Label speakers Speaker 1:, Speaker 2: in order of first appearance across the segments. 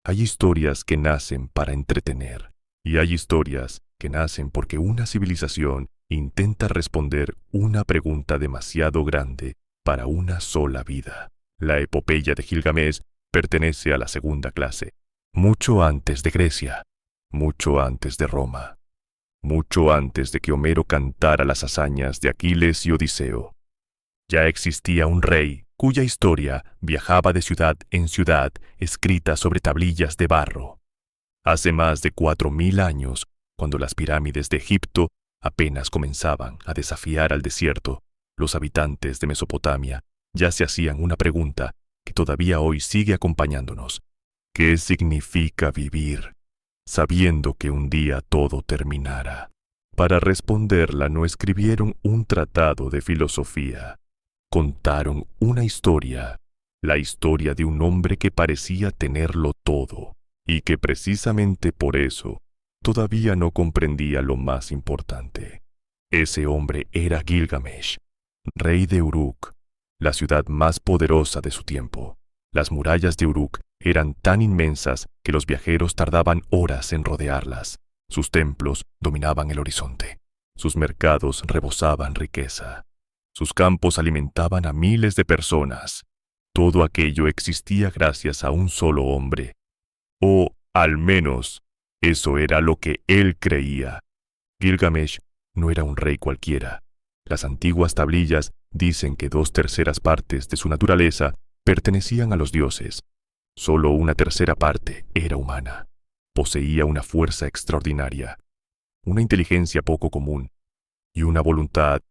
Speaker 1: Hay historias que nacen para entretener, y hay historias que nacen porque una civilización intenta responder una pregunta demasiado grande para una sola vida. La epopeya de Gilgamesh pertenece a la segunda clase, mucho antes de Grecia, mucho antes de Roma, mucho antes de que Homero cantara las hazañas de Aquiles y Odiseo. Ya existía un rey cuya historia viajaba de ciudad en ciudad escrita sobre tablillas de barro. Hace más de 4000 años, cuando las pirámides de Egipto apenas comenzaban a desafiar al desierto, los habitantes de Mesopotamia ya se hacían una pregunta que todavía hoy sigue acompañándonos. ¿Qué significa vivir, sabiendo que un día todo terminará? Para responderla no escribieron un tratado de filosofía. Contaron una historia, la historia de un hombre que parecía tenerlo todo, y que precisamente por eso todavía no comprendía lo más importante. Ese hombre era Gilgamesh, rey de Uruk, la ciudad más poderosa de su tiempo. Las murallas de Uruk eran tan inmensas que los viajeros tardaban horas en rodearlas. Sus templos dominaban el horizonte. Sus mercados rebosaban riqueza. Sus campos alimentaban a miles de personas. Todo aquello existía gracias a un solo hombre. O, al menos, eso era lo que él creía. Gilgamesh no era un rey cualquiera. Las antiguas tablillas dicen que 2/3 partes de su naturaleza pertenecían a los dioses. Solo 1/3 parte era humana. Poseía una fuerza extraordinaria, una inteligencia poco común y una voluntad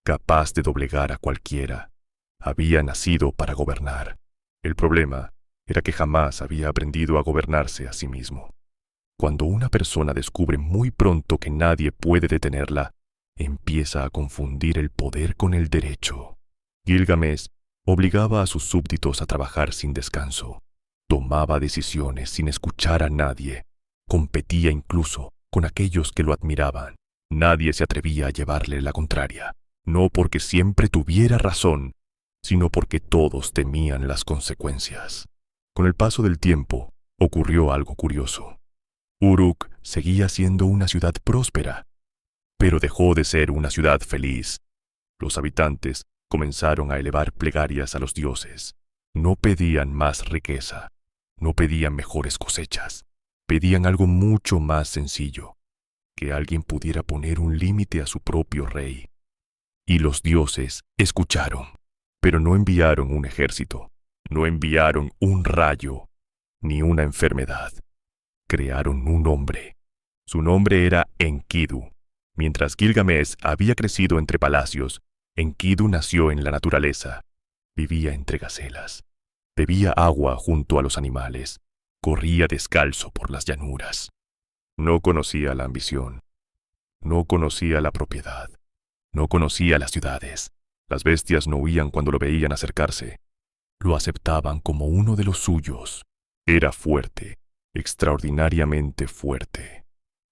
Speaker 1: capaz de doblegar a cualquiera. Había nacido para gobernar. El problema era que jamás había aprendido a gobernarse a sí mismo. Cuando una persona descubre muy pronto que nadie puede detenerla, empieza a confundir el poder con el derecho. Gilgamesh obligaba a sus súbditos a trabajar sin descanso. Tomaba decisiones sin escuchar a nadie. Competía incluso con aquellos que lo admiraban. Nadie se atrevía a llevarle la contraria. No porque siempre tuviera razón, sino porque todos temían las consecuencias. Con el paso del tiempo, ocurrió algo curioso. Uruk seguía siendo una ciudad próspera, pero dejó de ser una ciudad feliz. Los habitantes comenzaron a elevar plegarias a los dioses. No pedían más riqueza, no pedían mejores cosechas, pedían algo mucho más sencillo, que alguien pudiera poner un límite a su propio rey. Y los dioses escucharon, pero no enviaron un ejército, no enviaron un rayo, ni una enfermedad. Crearon un hombre. Su nombre era Enkidu. Mientras Gilgamesh había crecido entre palacios, Enkidu nació en la naturaleza. Vivía entre gacelas. Bebía agua junto a los animales. Corría descalzo por las llanuras. No conocía la ambición. No conocía la propiedad. No conocía las ciudades. Las bestias no huían cuando lo veían acercarse. Lo aceptaban como uno de los suyos. Era fuerte, extraordinariamente fuerte.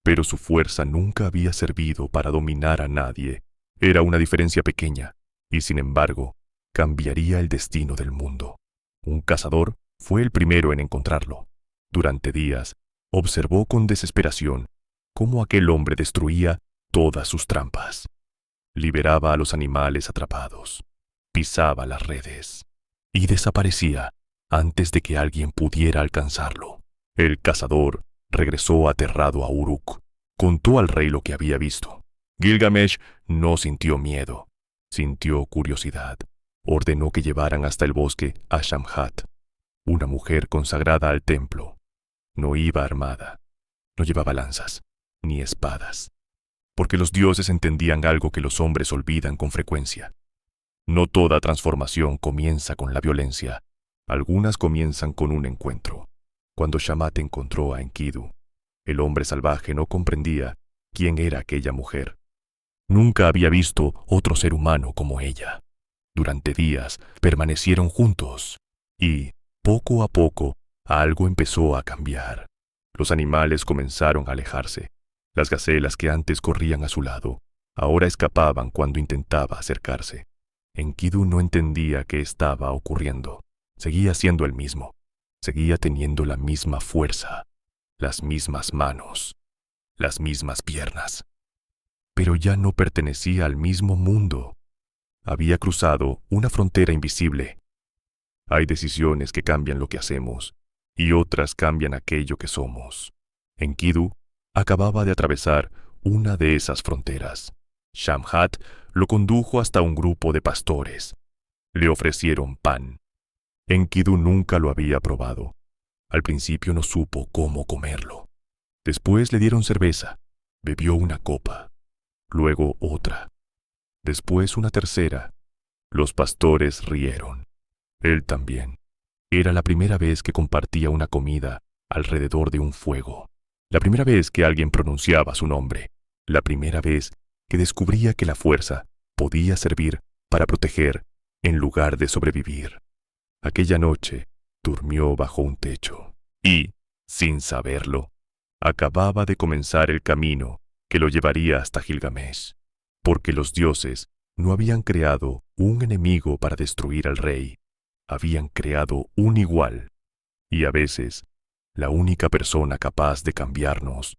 Speaker 1: Pero su fuerza nunca había servido para dominar a nadie. Era una diferencia pequeña, y sin embargo, cambiaría el destino del mundo. Un cazador fue el primero en encontrarlo. Durante días, observó con desesperación cómo aquel hombre destruía todas sus trampas. Liberaba a los animales atrapados, pisaba las redes y desaparecía antes de que alguien pudiera alcanzarlo. El cazador regresó aterrado a Uruk. Contó al rey lo que había visto. Gilgamesh no sintió miedo, sintió curiosidad. Ordenó que llevaran hasta el bosque a Shamhat, una mujer consagrada al templo. No iba armada, no llevaba lanzas, ni espadas, porque los dioses entendían algo que los hombres olvidan con frecuencia. No toda transformación comienza con la violencia. Algunas comienzan con un encuentro. Cuando Shamat encontró a Enkidu, el hombre salvaje no comprendía quién era aquella mujer. Nunca había visto otro ser humano como ella. Durante días permanecieron juntos y, poco a poco, algo empezó a cambiar. Los animales comenzaron a alejarse. Las gacelas que antes corrían a su lado, ahora escapaban cuando intentaba acercarse. Enkidu no entendía qué estaba ocurriendo. Seguía siendo el mismo. seguía teniendo la misma fuerza, las mismas manos, las mismas piernas. Pero ya no pertenecía al mismo mundo. Había cruzado una frontera invisible. Hay decisiones que cambian lo que hacemos y otras cambian aquello que somos. Enkidu acababa de atravesar una de esas fronteras. Shamhat lo condujo hasta un grupo de pastores. Le ofrecieron pan. Enkidu nunca lo había probado. Al principio no supo cómo comerlo. Después le dieron cerveza. Bebió una copa. Luego otra. Después una tercera. Los pastores rieron. Él también. Era la primera vez que compartía una comida alrededor de un fuego. La primera vez que alguien pronunciaba su nombre. La primera vez que descubría que la fuerza podía servir para proteger en lugar de sobrevivir. Aquella noche durmió bajo un techo y, sin saberlo, acababa de comenzar el camino que lo llevaría hasta Gilgamesh, porque los dioses no habían creado un enemigo para destruir al rey, habían creado un igual, y a veces la única persona capaz de cambiarnos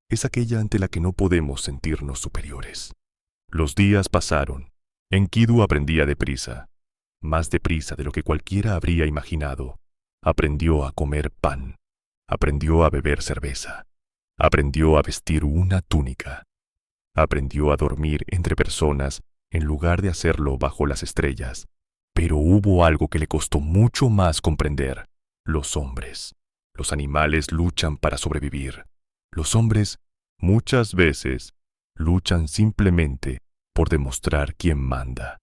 Speaker 1: es aquella ante la que no podemos sentirnos superiores. Los días pasaron. Enkidu aprendía deprisa, más deprisa de lo que cualquiera habría imaginado. Aprendió a comer pan, aprendió a beber cerveza, aprendió a vestir una túnica, aprendió a dormir entre personas en lugar de hacerlo bajo las estrellas. Pero hubo algo que le costó mucho más comprender: los hombres. Los animales luchan para sobrevivir. Los hombres, muchas veces, luchan simplemente por demostrar quién manda.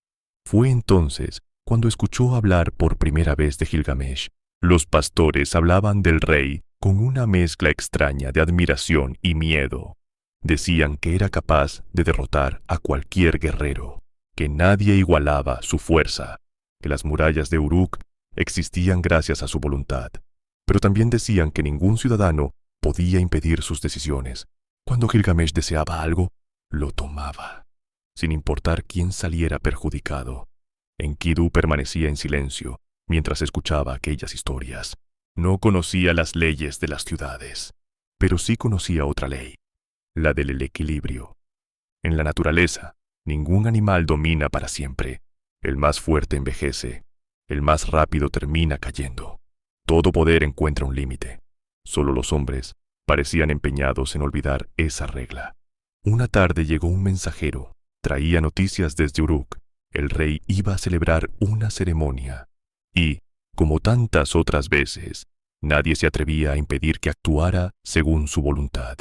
Speaker 1: Fue entonces cuando escuchó hablar por primera vez de Gilgamesh. Los pastores hablaban del rey con una mezcla extraña de admiración y miedo. Decían que era capaz de derrotar a cualquier guerrero, que nadie igualaba su fuerza, que las murallas de Uruk existían gracias a su voluntad. Pero también decían que ningún ciudadano podía impedir sus decisiones. Cuando Gilgamesh deseaba algo, lo tomaba, sin importar quién saliera perjudicado. Enkidu permanecía en silencio mientras escuchaba aquellas historias. No conocía las leyes de las ciudades, pero sí conocía otra ley, la del equilibrio. En la naturaleza, ningún animal domina para siempre. El más fuerte envejece, el más rápido termina cayendo. Todo poder encuentra un límite. Solo los hombres parecían empeñados en olvidar esa regla. Una tarde llegó un mensajero. Traía noticias desde Uruk. El rey iba a celebrar una ceremonia. Y, como tantas otras veces, nadie se atrevía a impedir que actuara según su voluntad.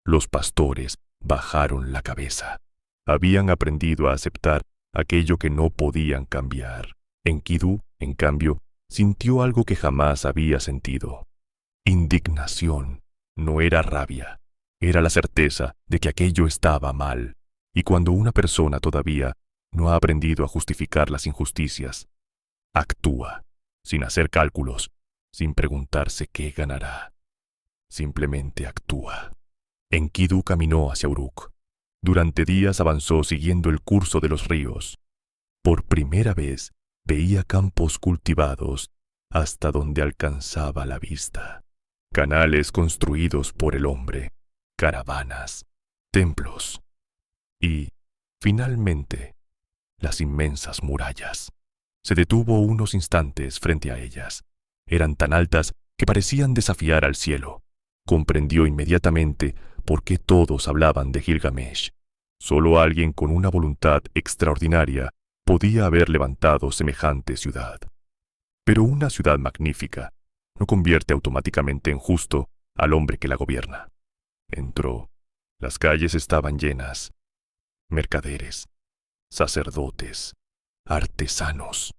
Speaker 1: Los pastores bajaron la cabeza. Habían aprendido a aceptar aquello que no podían cambiar. Enkidu, en cambio, sintió algo que jamás había sentido. Indignación. No era rabia. Era la certeza de que aquello estaba mal. Y cuando una persona todavía no ha aprendido a justificar las injusticias, actúa, sin hacer cálculos, sin preguntarse qué ganará. Simplemente actúa. Enkidu caminó hacia Uruk. Durante días avanzó siguiendo el curso de los ríos. Por primera vez veía campos cultivados hasta donde alcanzaba la vista. Canales construidos por el hombre, caravanas, templos y, finalmente, las inmensas murallas. Se detuvo unos instantes frente a ellas. Eran tan altas que parecían desafiar al cielo. Comprendió inmediatamente por qué todos hablaban de Gilgamesh. Solo alguien con una voluntad extraordinaria podía haber levantado semejante ciudad. Pero una ciudad magnífica no convierte automáticamente en justo al hombre que la gobierna. Entró. Las calles estaban llenas. Mercaderes, sacerdotes, artesanos,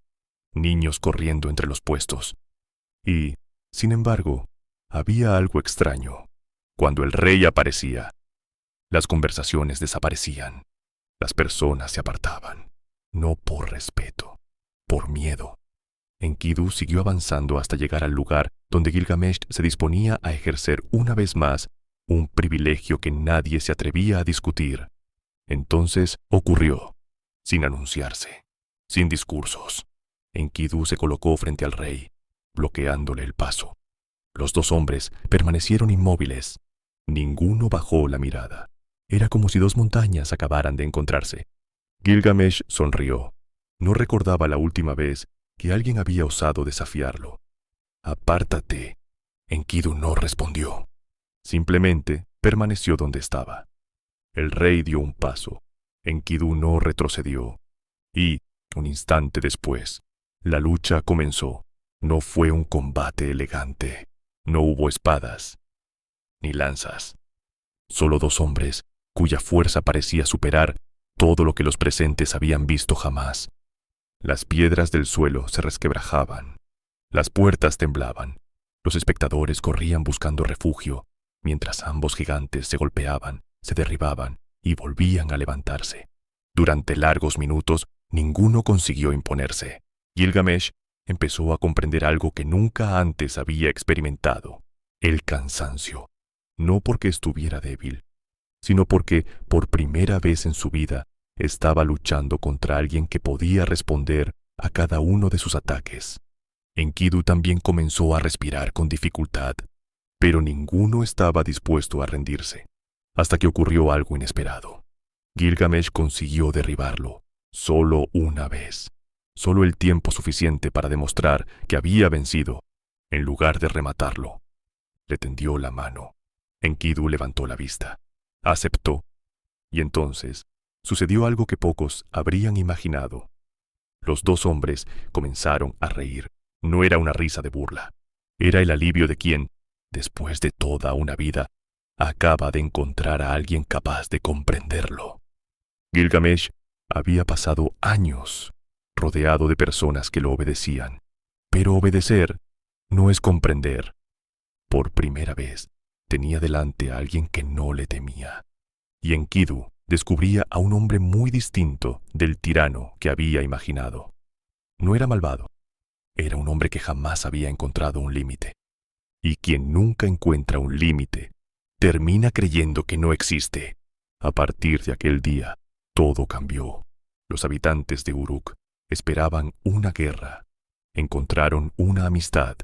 Speaker 1: niños corriendo entre los puestos. Y, sin embargo, había algo extraño. Cuando el rey aparecía, las conversaciones desaparecían. Las personas se apartaban, no por respeto, por miedo. Enkidu siguió avanzando hasta llegar al lugar donde Gilgamesh se disponía a ejercer una vez más un privilegio que nadie se atrevía a discutir. Entonces ocurrió, sin anunciarse, sin discursos. Enkidu se colocó frente al rey. bloqueándole el paso. Los dos hombres permanecieron inmóviles. Ninguno bajó la mirada. Era como si dos montañas acabaran de encontrarse. Gilgamesh sonrió. No recordaba la última vez que alguien había osado desafiarlo. «Apártate». Enkidu no respondió. Simplemente permaneció donde estaba. El rey dio un paso. Enkidu no retrocedió. Y, un instante después, la lucha comenzó. No fue un combate elegante. No hubo espadas ni lanzas. Solo dos hombres cuya fuerza parecía superar todo lo que los presentes habían visto jamás. Las piedras del suelo se resquebrajaban. Las puertas temblaban. Los espectadores corrían buscando refugio, mientras ambos gigantes se golpeaban, se derribaban y volvían a levantarse. Durante largos minutos, ninguno consiguió imponerse. Gilgamesh empezó a comprender algo que nunca antes había experimentado: el cansancio. No porque estuviera débil, sino porque, por primera vez en su vida, estaba luchando contra alguien que podía responder a cada uno de sus ataques. Enkidu también comenzó a respirar con dificultad, pero ninguno estaba dispuesto a rendirse, hasta que ocurrió algo inesperado. Gilgamesh consiguió derribarlo, solo una vez, solo el tiempo suficiente para demostrar que había vencido, en lugar de rematarlo. Le tendió la mano. Enkidu levantó la vista, aceptó, y entonces sucedió algo que pocos habrían imaginado. Los dos hombres comenzaron a reír. No era una risa de burla, era el alivio de quien, después de toda una vida, acaba de encontrar a alguien capaz de comprenderlo. Gilgamesh había pasado años rodeado de personas que lo obedecían, pero obedecer no es comprender. Por primera vez, tenía delante a alguien que no le temía. Y Enkidu descubría a un hombre muy distinto del tirano que había imaginado. No era malvado. Era un hombre que jamás había encontrado un límite. Y quien nunca encuentra un límite, termina creyendo que no existe. A partir de aquel día, todo cambió. Los habitantes de Uruk esperaban una guerra. Encontraron una amistad,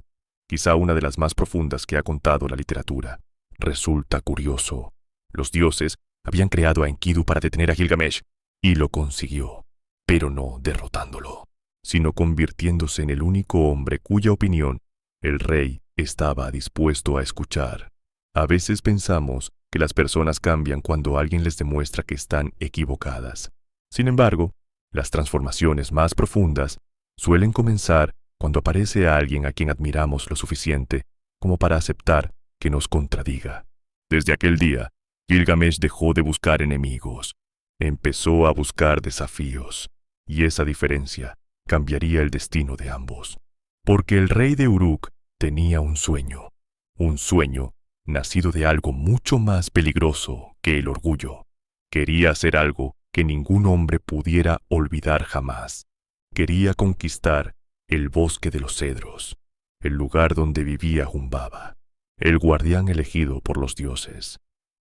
Speaker 1: quizá una de las más profundas que ha contado la literatura. Resulta curioso. Los dioses habían creado a Enkidu para detener a Gilgamesh, y lo consiguió, pero no derrotándolo, sino convirtiéndose en el único hombre cuya opinión el rey estaba dispuesto a escuchar. A veces pensamos que las personas cambian cuando alguien les demuestra que están equivocadas. Sin embargo, las transformaciones más profundas suelen comenzar cuando aparece alguien a quien admiramos lo suficiente como para aceptar que nos contradiga. Desde aquel día, Gilgamesh dejó de buscar enemigos. Empezó a buscar desafíos, y esa diferencia cambiaría el destino de ambos. Porque el rey de Uruk tenía un sueño nacido de algo mucho más peligroso que el orgullo. Quería hacer algo que ningún hombre pudiera olvidar jamás. Quería conquistar el bosque de los cedros, el lugar donde vivía Humbaba, el guardián elegido por los dioses.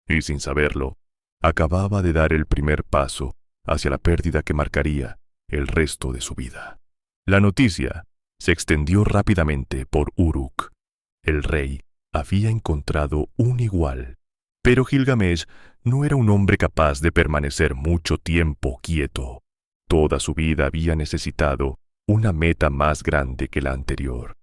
Speaker 1: Y sin saberlo, acababa de dar el primer paso hacia la pérdida que marcaría el resto de su vida. La noticia se extendió rápidamente por Uruk. El rey había encontrado un igual, pero Gilgamesh no era un hombre capaz de permanecer mucho tiempo quieto. Toda su vida había necesitado una meta más grande que la anterior.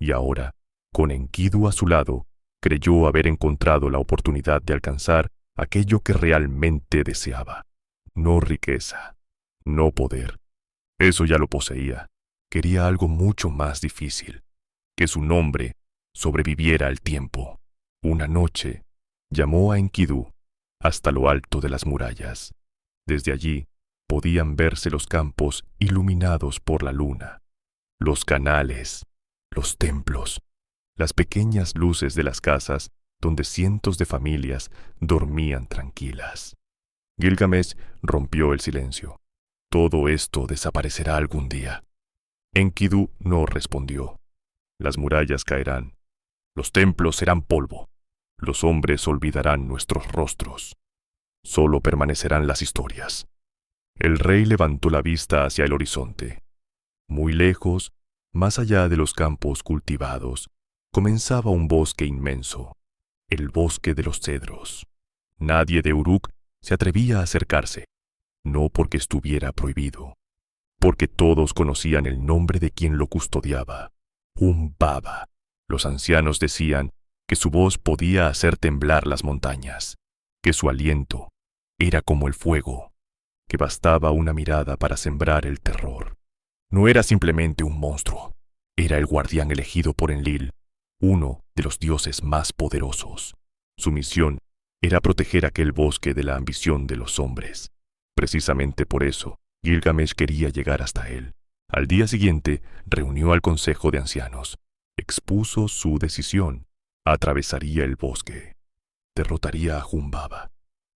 Speaker 1: Y ahora, con Enkidu a su lado, creyó haber encontrado la oportunidad de alcanzar aquello que realmente deseaba. No riqueza, no poder. Eso ya lo poseía. Quería algo mucho más difícil: que su nombre sobreviviera al tiempo. Una noche, llamó a Enkidu hasta lo alto de las murallas. Desde allí podían verse los campos iluminados por la luna, los canales, los templos, las pequeñas luces de las casas donde cientos de familias dormían tranquilas. Gilgamesh rompió el silencio. Todo esto desaparecerá algún día. Enkidu no respondió. Las murallas caerán. Los templos serán polvo. Los hombres olvidarán nuestros rostros. Solo permanecerán las historias. El rey levantó la vista hacia el horizonte. Muy lejos, Más allá de los campos cultivados, comenzaba un bosque inmenso, el bosque de los cedros. Nadie de Uruk se atrevía a acercarse, no porque estuviera prohibido, porque todos conocían el nombre de quien lo custodiaba, Humbaba. Los ancianos decían que su voz podía hacer temblar las montañas, que su aliento era como el fuego, que bastaba una mirada para sembrar el terror. No era simplemente un monstruo, era el guardián elegido por Enlil, uno de los dioses más poderosos. Su misión era proteger aquel bosque de la ambición de los hombres. Precisamente por eso, Gilgamesh quería llegar hasta él. Al día siguiente, reunió al consejo de ancianos. Expuso su decisión. Atravesaría el bosque, derrotaría a Humbaba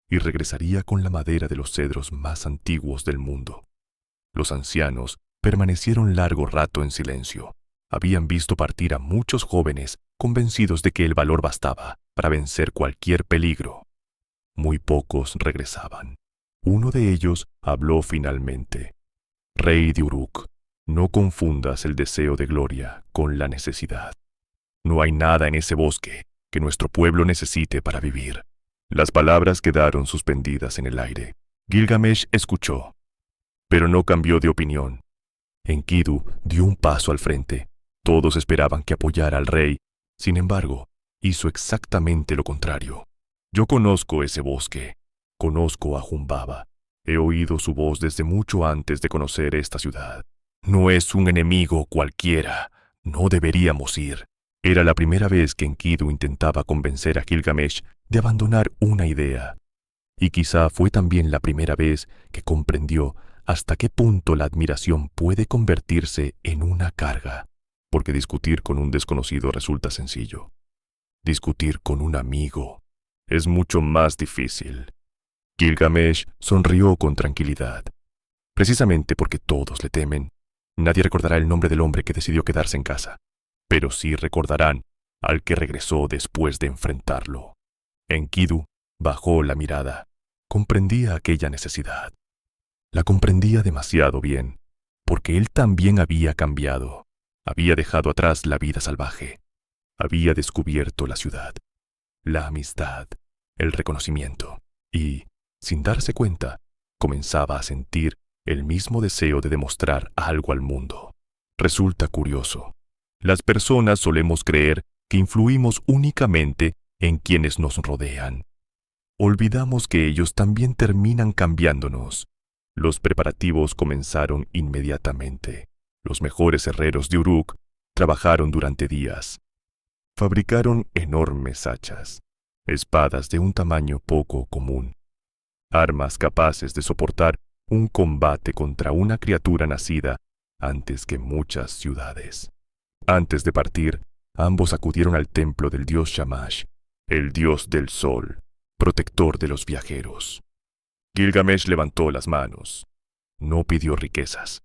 Speaker 1: y regresaría con la madera de los cedros más antiguos del mundo. Los ancianos permanecieron largo rato en silencio. Habían visto partir a muchos jóvenes convencidos de que el valor bastaba para vencer cualquier peligro. Muy pocos regresaban. Uno de ellos habló finalmente. Rey de Uruk, no confundas el deseo de gloria con la necesidad. No hay nada en ese bosque que nuestro pueblo necesite para vivir. Las palabras quedaron suspendidas en el aire. Gilgamesh escuchó, pero no cambió de opinión. Enkidu dio un paso al frente. Todos esperaban que apoyara al rey. Sin embargo, hizo exactamente lo contrario. Yo conozco ese bosque. Conozco a Humbaba. He oído su voz desde mucho antes de conocer esta ciudad. No es un enemigo cualquiera. No deberíamos ir. Era la primera vez que Enkidu intentaba convencer a Gilgamesh de abandonar una idea. Y quizá fue también la primera vez que comprendió hasta qué punto la admiración puede convertirse en una carga. Porque discutir con un desconocido resulta sencillo. Discutir con un amigo es mucho más difícil. Gilgamesh sonrió con tranquilidad. Precisamente porque todos le temen, nadie recordará el nombre del hombre que decidió quedarse en casa. Pero sí recordarán al que regresó después de enfrentarlo. Enkidu bajó la mirada. Comprendía aquella necesidad. La comprendía demasiado bien, porque él también había cambiado. Había dejado atrás la vida salvaje. Había descubierto la ciudad, la amistad, el reconocimiento. Y, sin darse cuenta, comenzaba a sentir el mismo deseo de demostrar algo al mundo. Resulta curioso. Las personas solemos creer que influimos únicamente en quienes nos rodean. Olvidamos que ellos también terminan cambiándonos. Los preparativos comenzaron inmediatamente. Los mejores herreros de Uruk trabajaron durante días. Fabricaron enormes hachas, espadas de un tamaño poco común, armas capaces de soportar un combate contra una criatura nacida antes que muchas ciudades. Antes de partir, ambos acudieron al templo del dios Shamash, el dios del sol, protector de los viajeros. Gilgamesh levantó las manos. No pidió riquezas.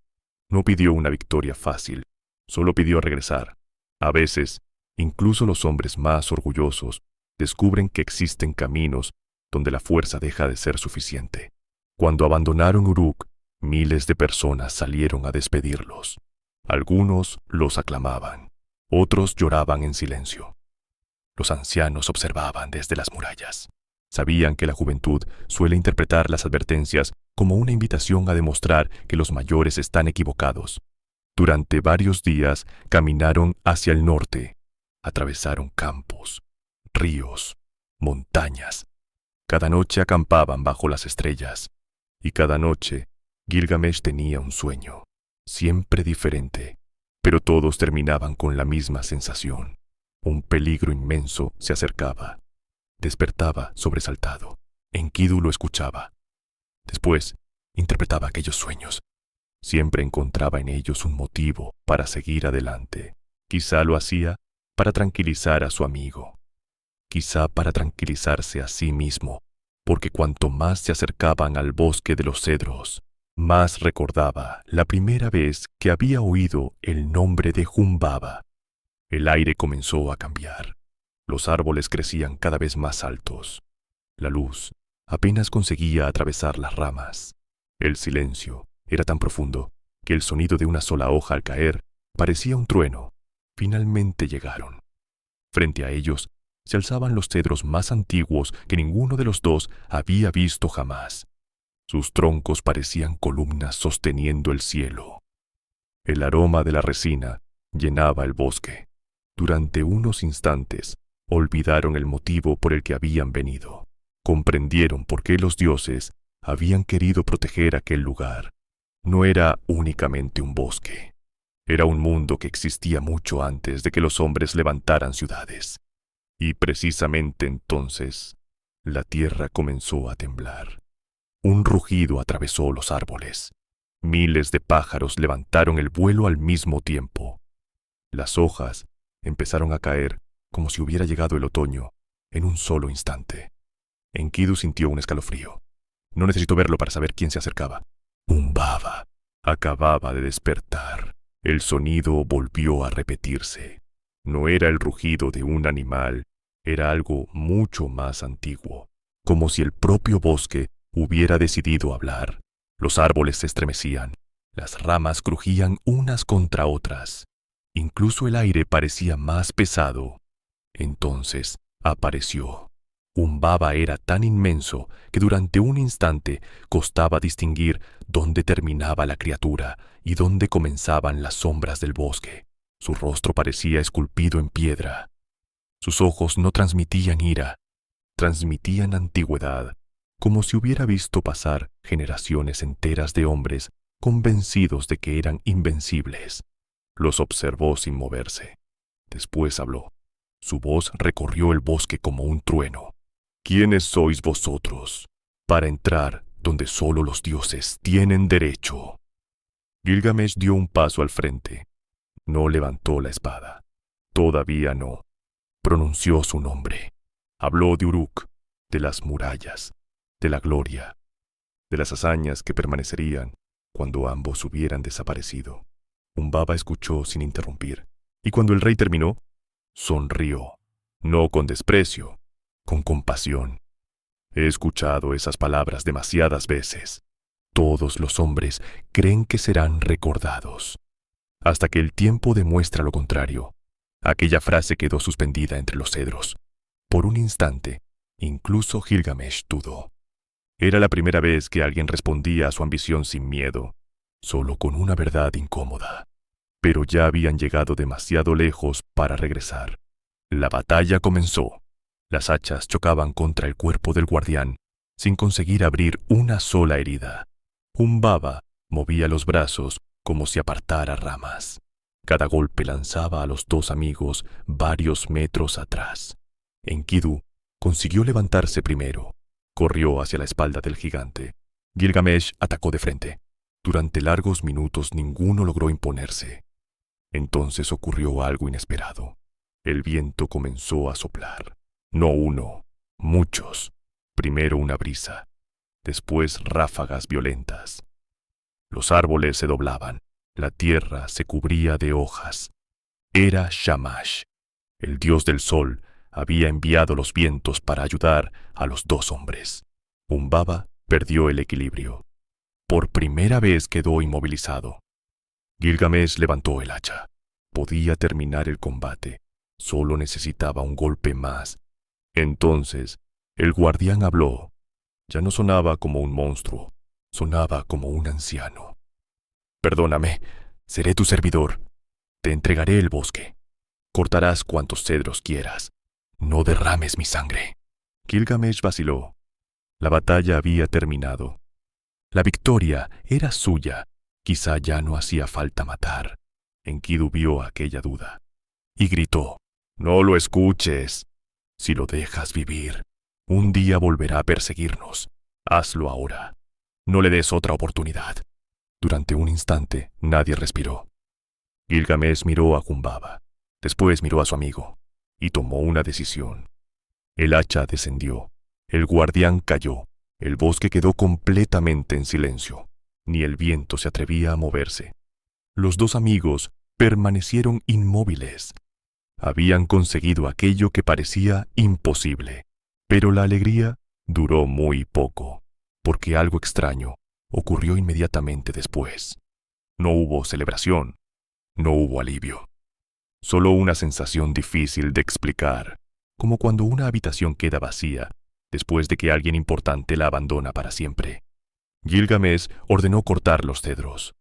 Speaker 1: No pidió una victoria fácil. Solo pidió regresar. A veces, incluso los hombres más orgullosos descubren que existen caminos donde la fuerza deja de ser suficiente. Cuando abandonaron Uruk, miles de personas salieron a despedirlos. Algunos los aclamaban, otros lloraban en silencio. Los ancianos observaban desde las murallas. Sabían que la juventud suele interpretar las advertencias como una invitación a demostrar que los mayores están equivocados. Durante varios días caminaron hacia el norte, atravesaron campos, ríos, montañas. Cada noche acampaban bajo las estrellas, y cada noche Gilgamesh tenía un sueño, siempre diferente, pero todos terminaban con la misma sensación. Un peligro inmenso se acercaba. Despertaba sobresaltado. Enkidu lo escuchaba. Después, interpretaba aquellos sueños. Siempre encontraba en ellos un motivo para seguir adelante. Quizá lo hacía para tranquilizar a su amigo. Quizá para tranquilizarse a sí mismo, porque cuanto más se acercaban al bosque de los cedros, más recordaba la primera vez que había oído el nombre de Humbaba. El aire comenzó a cambiar. Los árboles crecían cada vez más altos. La luz apenas conseguía atravesar las ramas. El silencio era tan profundo que el sonido de una sola hoja al caer Parecía un trueno. Finalmente llegaron. Frente a ellos se alzaban los cedros más antiguos que ninguno de los dos había visto jamás. Sus troncos parecían columnas sosteniendo el cielo. El aroma de la resina llenaba el bosque. Durante unos instantes olvidaron el motivo por el que habían venido. Comprendieron por qué los dioses habían querido proteger aquel lugar. No era únicamente un bosque. Era un mundo que existía mucho antes de que los hombres levantaran ciudades. Y precisamente entonces, la tierra comenzó a temblar. Un rugido atravesó los árboles. Miles de pájaros levantaron el vuelo al mismo tiempo. Las hojas empezaron a caer como si hubiera llegado el otoño en un solo instante. Enkidu sintió un escalofrío. No necesitó verlo para saber quién se acercaba. Humbaba. Acababa de despertar. El sonido volvió a repetirse. No era el rugido de un animal, era algo mucho más antiguo, como si el propio bosque hubiera decidido hablar. Los árboles se estremecían, las ramas crujían unas contra otras. Incluso el aire parecía más pesado. Entonces apareció. Humbaba era tan inmenso que durante un instante costaba distinguir dónde terminaba la criatura y dónde comenzaban las sombras del bosque. Su rostro parecía esculpido en piedra. Sus ojos no transmitían ira, transmitían antigüedad, como si hubiera visto pasar generaciones enteras de hombres convencidos de que eran invencibles. Los observó sin moverse. Después habló. Su voz recorrió el bosque como un trueno. ¿Quiénes sois vosotros para entrar donde solo los dioses tienen derecho? Gilgamesh dio un paso al frente. No levantó la espada. Todavía no. Pronunció su nombre. Habló de Uruk, de las murallas, de la gloria, de las hazañas que permanecerían cuando ambos hubieran desaparecido. Humbaba escuchó sin interrumpir, y cuando el rey terminó, sonrió, no con desprecio, con compasión. He escuchado esas palabras demasiadas veces. Todos los hombres creen que serán recordados, hasta que el tiempo demuestra lo contrario. Aquella frase quedó suspendida entre los cedros. Por un instante, incluso Gilgamesh dudó. Era la primera vez que alguien respondía a su ambición sin miedo, solo con una verdad incómoda. Pero ya habían llegado demasiado lejos para regresar. La batalla comenzó. Las hachas chocaban contra el cuerpo del guardián, sin conseguir abrir una sola herida. Humbaba movía los brazos como si apartara ramas. Cada golpe lanzaba a los dos amigos varios metros atrás. Enkidu consiguió levantarse primero. Corrió hacia la espalda del gigante. Gilgamesh atacó de frente. Durante largos minutos ninguno logró imponerse. Entonces ocurrió algo inesperado. El viento comenzó a soplar. No uno, muchos. Primero una brisa, después ráfagas violentas. Los árboles se doblaban, la tierra se cubría de hojas. Era Shamash. El dios del sol había enviado los vientos para ayudar a los dos hombres. Humbaba perdió el equilibrio. Por primera vez quedó inmovilizado. Gilgamesh levantó el hacha. Podía terminar el combate. Solo necesitaba un golpe más. Entonces, el guardián habló. Ya no sonaba como un monstruo, sonaba como un anciano. Perdóname, seré tu servidor. Te entregaré el bosque. Cortarás cuantos cedros quieras. No derrames mi sangre. Gilgamesh vaciló. La batalla había terminado. La victoria era suya. Quizá ya no hacía falta matar. Enkidu vio aquella duda y gritó: «No lo escuches. Si lo dejas vivir, un día volverá a perseguirnos. Hazlo ahora. No le des otra oportunidad». Durante un instante, nadie respiró. Gilgamesh miró a Humbaba. Después miró a su amigo y tomó una decisión. El hacha descendió. El guardián cayó. El bosque quedó completamente en silencio. Ni el viento se atrevía a moverse. Los dos amigos permanecieron inmóviles. Habían conseguido aquello que parecía imposible. Pero la alegría duró muy poco, porque algo extraño ocurrió inmediatamente después. No hubo celebración. No hubo alivio. Solo una sensación difícil de explicar, como cuando una habitación queda vacía después de que alguien importante la abandona para siempre. Gilgamesh ordenó cortar los cedros.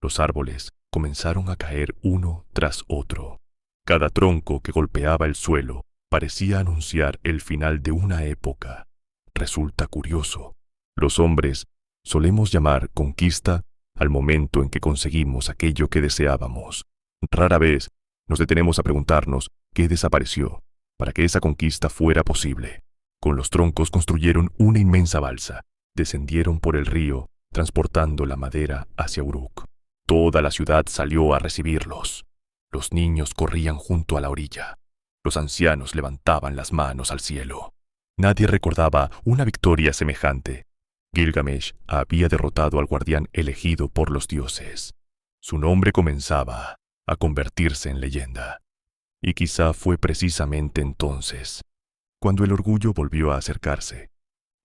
Speaker 1: Los árboles comenzaron a caer uno tras otro. Cada tronco que golpeaba el suelo parecía anunciar el final de una época. Resulta curioso. Los hombres solemos llamar conquista al momento en que conseguimos aquello que deseábamos. Rara vez nos detenemos a preguntarnos qué desapareció para que esa conquista fuera posible. Con los troncos construyeron una inmensa balsa. Descendieron por el río, transportando la madera hacia Uruk. Toda la ciudad salió a recibirlos. Los niños corrían junto a la orilla. Los ancianos levantaban las manos al cielo. Nadie recordaba una victoria semejante. Gilgamesh había derrotado al guardián elegido por los dioses. Su nombre comenzaba a convertirse en leyenda. Y quizá fue precisamente entonces cuando el orgullo volvió a acercarse,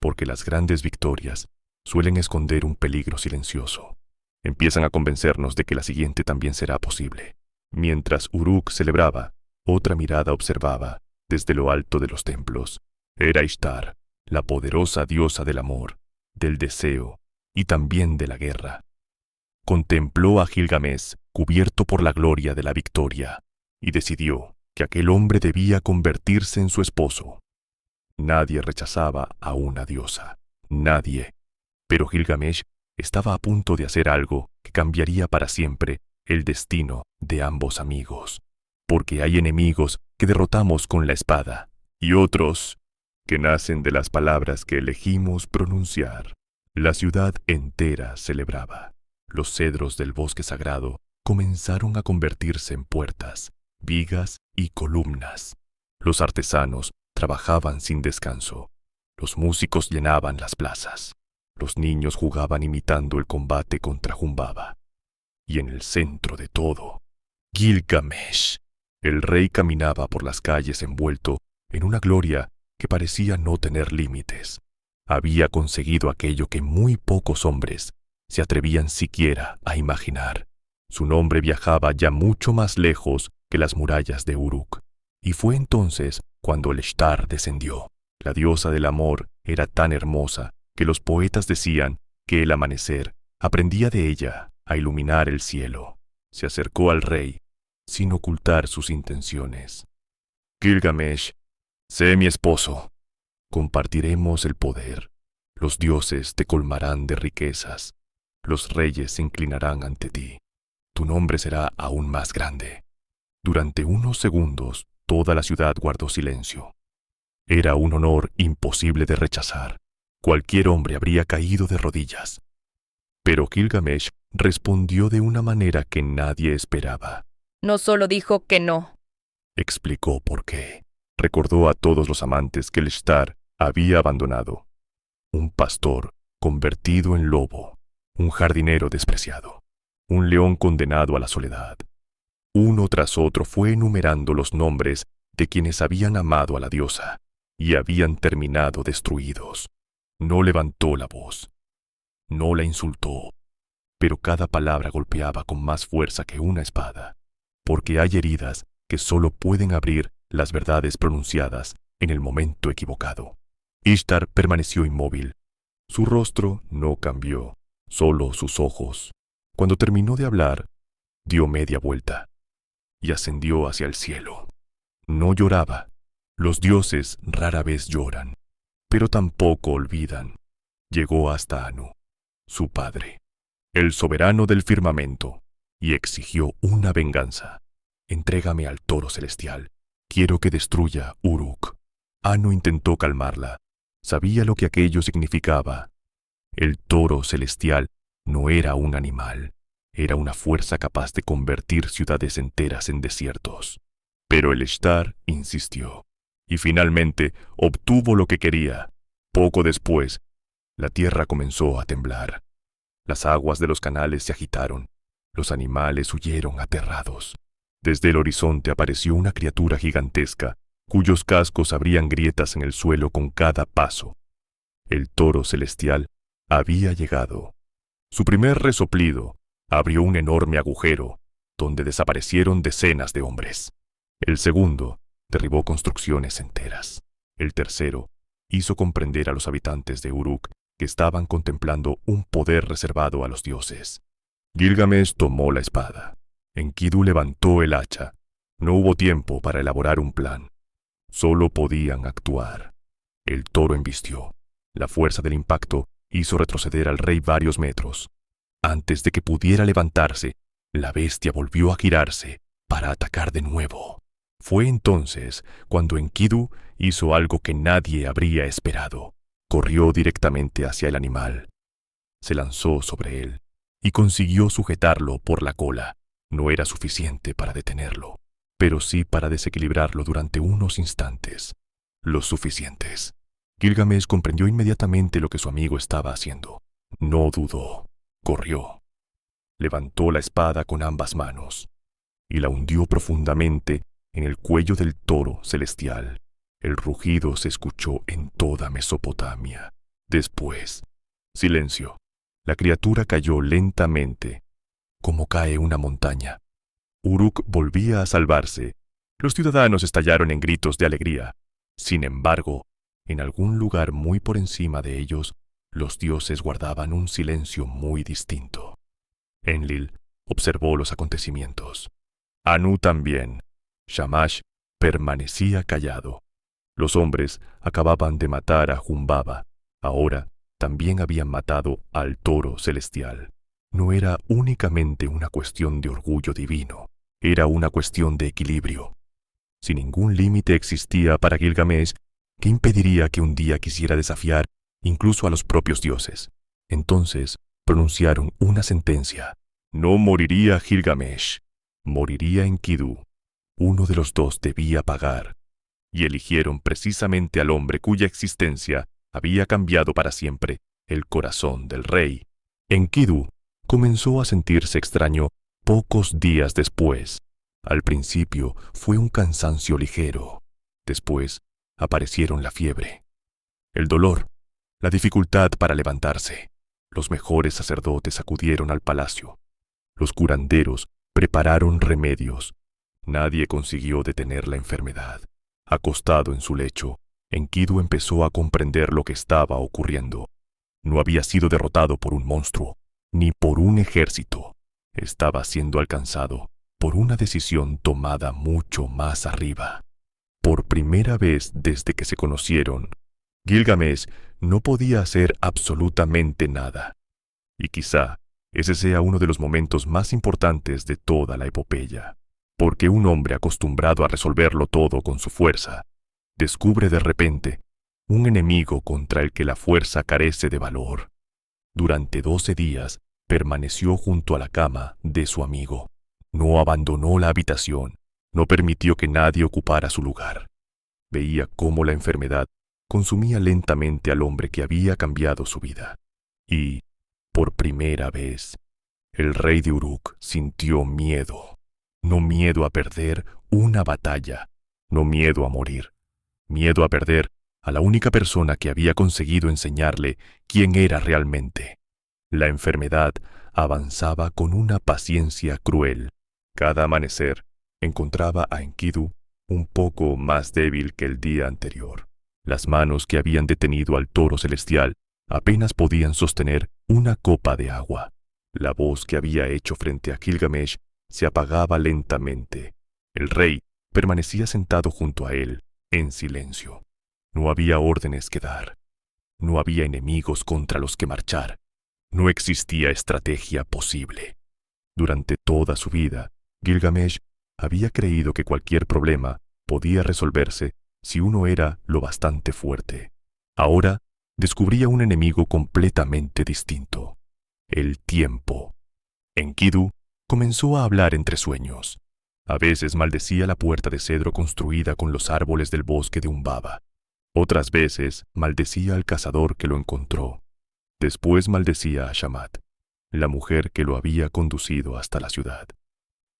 Speaker 1: porque las grandes victorias suelen esconder un peligro silencioso. Empiezan a convencernos de que la siguiente también será posible. Mientras Uruk celebraba, otra mirada observaba desde lo alto de los templos. Era Ishtar, la poderosa diosa del amor, del deseo y también de la guerra. Contempló a Gilgamesh cubierto por la gloria de la victoria y decidió que aquel hombre debía convertirse en su esposo. Nadie rechazaba a una diosa, nadie. Pero Gilgamesh estaba a punto de hacer algo que cambiaría para siempre el destino de ambos amigos. Porque hay enemigos que derrotamos con la espada y otros que nacen de las palabras que elegimos pronunciar. La ciudad entera celebraba. Los cedros del bosque sagrado comenzaron a convertirse en puertas, vigas y columnas. Los artesanos trabajaban sin descanso. Los músicos llenaban las plazas. Los niños jugaban imitando el combate contra Humbaba. Y en el centro de todo, Gilgamesh. El rey caminaba por las calles envuelto en una gloria que parecía no tener límites. Había conseguido aquello que muy pocos hombres se atrevían siquiera a imaginar. Su nombre viajaba ya mucho más lejos que las murallas de Uruk. Y fue entonces cuando el Ishtar descendió. La diosa del amor era tan hermosa que los poetas decían que el amanecer aprendía de ella a iluminar el cielo. Se acercó al rey sin ocultar sus intenciones. Gilgamesh, sé mi esposo. Compartiremos el poder. Los dioses te colmarán de riquezas. Los reyes se inclinarán ante ti. Tu nombre será aún más grande. Durante unos segundos, toda la ciudad guardó silencio. Era un honor imposible de rechazar. Cualquier hombre habría caído de rodillas. Pero Gilgamesh respondió de una manera que nadie esperaba.
Speaker 2: No solo dijo que no.
Speaker 1: Explicó por qué. Recordó a todos los amantes que el Ishtar había abandonado. Un pastor convertido en lobo. Un jardinero despreciado. Un león condenado a la soledad. Uno tras otro fue enumerando los nombres de quienes habían amado a la diosa y habían terminado destruidos. No levantó la voz. No la insultó. Pero cada palabra golpeaba con más fuerza que una espada. Porque hay heridas que solo pueden abrir las verdades pronunciadas en el momento equivocado. Ishtar permaneció inmóvil. Su rostro no cambió, solo sus ojos. Cuando terminó de hablar, dio media vuelta y ascendió hacia el cielo. No lloraba. Los dioses rara vez lloran, pero tampoco olvidan. Llegó hasta Anu, su padre, el soberano del firmamento, y exigió una venganza. Entrégame al toro celestial. Quiero que destruya Uruk. Anu intentó calmarla. Sabía lo que aquello significaba. El toro celestial no era un animal. Era una fuerza capaz de convertir ciudades enteras en desiertos. Pero el Ishtar insistió, y finalmente obtuvo lo que quería. Poco después, la tierra comenzó a temblar. Las aguas de los canales se agitaron. Los animales huyeron aterrados. Desde el horizonte apareció una criatura gigantesca, cuyos cascos abrían grietas en el suelo con cada paso. El toro celestial había llegado. Su primer resoplido abrió un enorme agujero, donde desaparecieron decenas de hombres. El segundo derribó construcciones enteras. El tercero hizo comprender a los habitantes de Uruk que estaban contemplando un poder reservado a los dioses. Gilgamesh tomó la espada. Enkidu levantó el hacha. No hubo tiempo para elaborar un plan. Solo podían actuar. El toro embistió. La fuerza del impacto hizo retroceder al rey varios metros. Antes de que pudiera levantarse, la bestia volvió a girarse para atacar de nuevo. Fue entonces cuando Enkidu hizo algo que nadie habría esperado. Corrió directamente hacia el animal. Se lanzó sobre él y consiguió sujetarlo por la cola. No era suficiente para detenerlo, pero sí para desequilibrarlo durante unos instantes. Los suficientes. Gilgamesh comprendió inmediatamente lo que su amigo estaba haciendo. No dudó. Corrió. Levantó la espada con ambas manos y la hundió profundamente en el cuello del toro celestial. El rugido se escuchó en toda Mesopotamia. Después, silencio. La criatura cayó lentamente, como cae una montaña. Uruk volvía a salvarse. Los ciudadanos estallaron en gritos de alegría. Sin embargo, en algún lugar muy por encima de ellos, los dioses guardaban un silencio muy distinto. Enlil observó los acontecimientos. Anu también. Shamash permanecía callado. Los hombres acababan de matar a Humbaba. Ahora también habían matado al toro celestial. No era únicamente una cuestión de orgullo divino, era una cuestión de equilibrio. Si ningún límite existía para Gilgamesh, ¿qué impediría que un día quisiera desafiar incluso a los propios dioses? Entonces pronunciaron una sentencia. No moriría Gilgamesh, moriría Enkidu. Uno de los dos debía pagar. Y eligieron precisamente al hombre cuya existencia había cambiado para siempre el corazón del rey. Enkidu comenzó a sentirse extraño pocos días después. Al principio fue un cansancio ligero. Después aparecieron la fiebre, el dolor, la dificultad para levantarse. Los mejores sacerdotes acudieron al palacio. Los curanderos prepararon remedios. Nadie consiguió detener la enfermedad. Acostado en su lecho, Enkidu empezó a comprender lo que estaba ocurriendo. No había sido derrotado por un monstruo, ni por un ejército. Estaba siendo alcanzado por una decisión tomada mucho más arriba. Por primera vez desde que se conocieron, Gilgamesh no podía hacer absolutamente nada. Y quizá ese sea uno de los momentos más importantes de toda la epopeya, porque un hombre acostumbrado a resolverlo todo con su fuerza, descubre de repente un enemigo contra el que la fuerza carece de valor. Durante 12 días permaneció junto a la cama de su amigo. No abandonó la habitación, no permitió que nadie ocupara su lugar. Veía cómo la enfermedad consumía lentamente al hombre que había cambiado su vida. Y, por primera vez, el rey de Uruk sintió miedo. No miedo a perder una batalla, no miedo a morir. Miedo a perder a la única persona que había conseguido enseñarle quién era realmente. La enfermedad avanzaba con una paciencia cruel. Cada amanecer encontraba a Enkidu un poco más débil que el día anterior. Las manos que habían detenido al toro celestial apenas podían sostener una copa de agua. La voz que había hecho frente a Gilgamesh se apagaba lentamente. El rey permanecía sentado junto a él, en silencio. No había órdenes que dar. No había enemigos contra los que marchar. No existía estrategia posible. Durante toda su vida, Gilgamesh había creído que cualquier problema podía resolverse si uno era lo bastante fuerte. Ahora descubría un enemigo completamente distinto: el tiempo. Enkidu comenzó a hablar entre sueños. A veces maldecía la puerta de cedro construida con los árboles del bosque de Humbaba. Otras veces maldecía al cazador que lo encontró. Después maldecía a Shamat, la mujer que lo había conducido hasta la ciudad.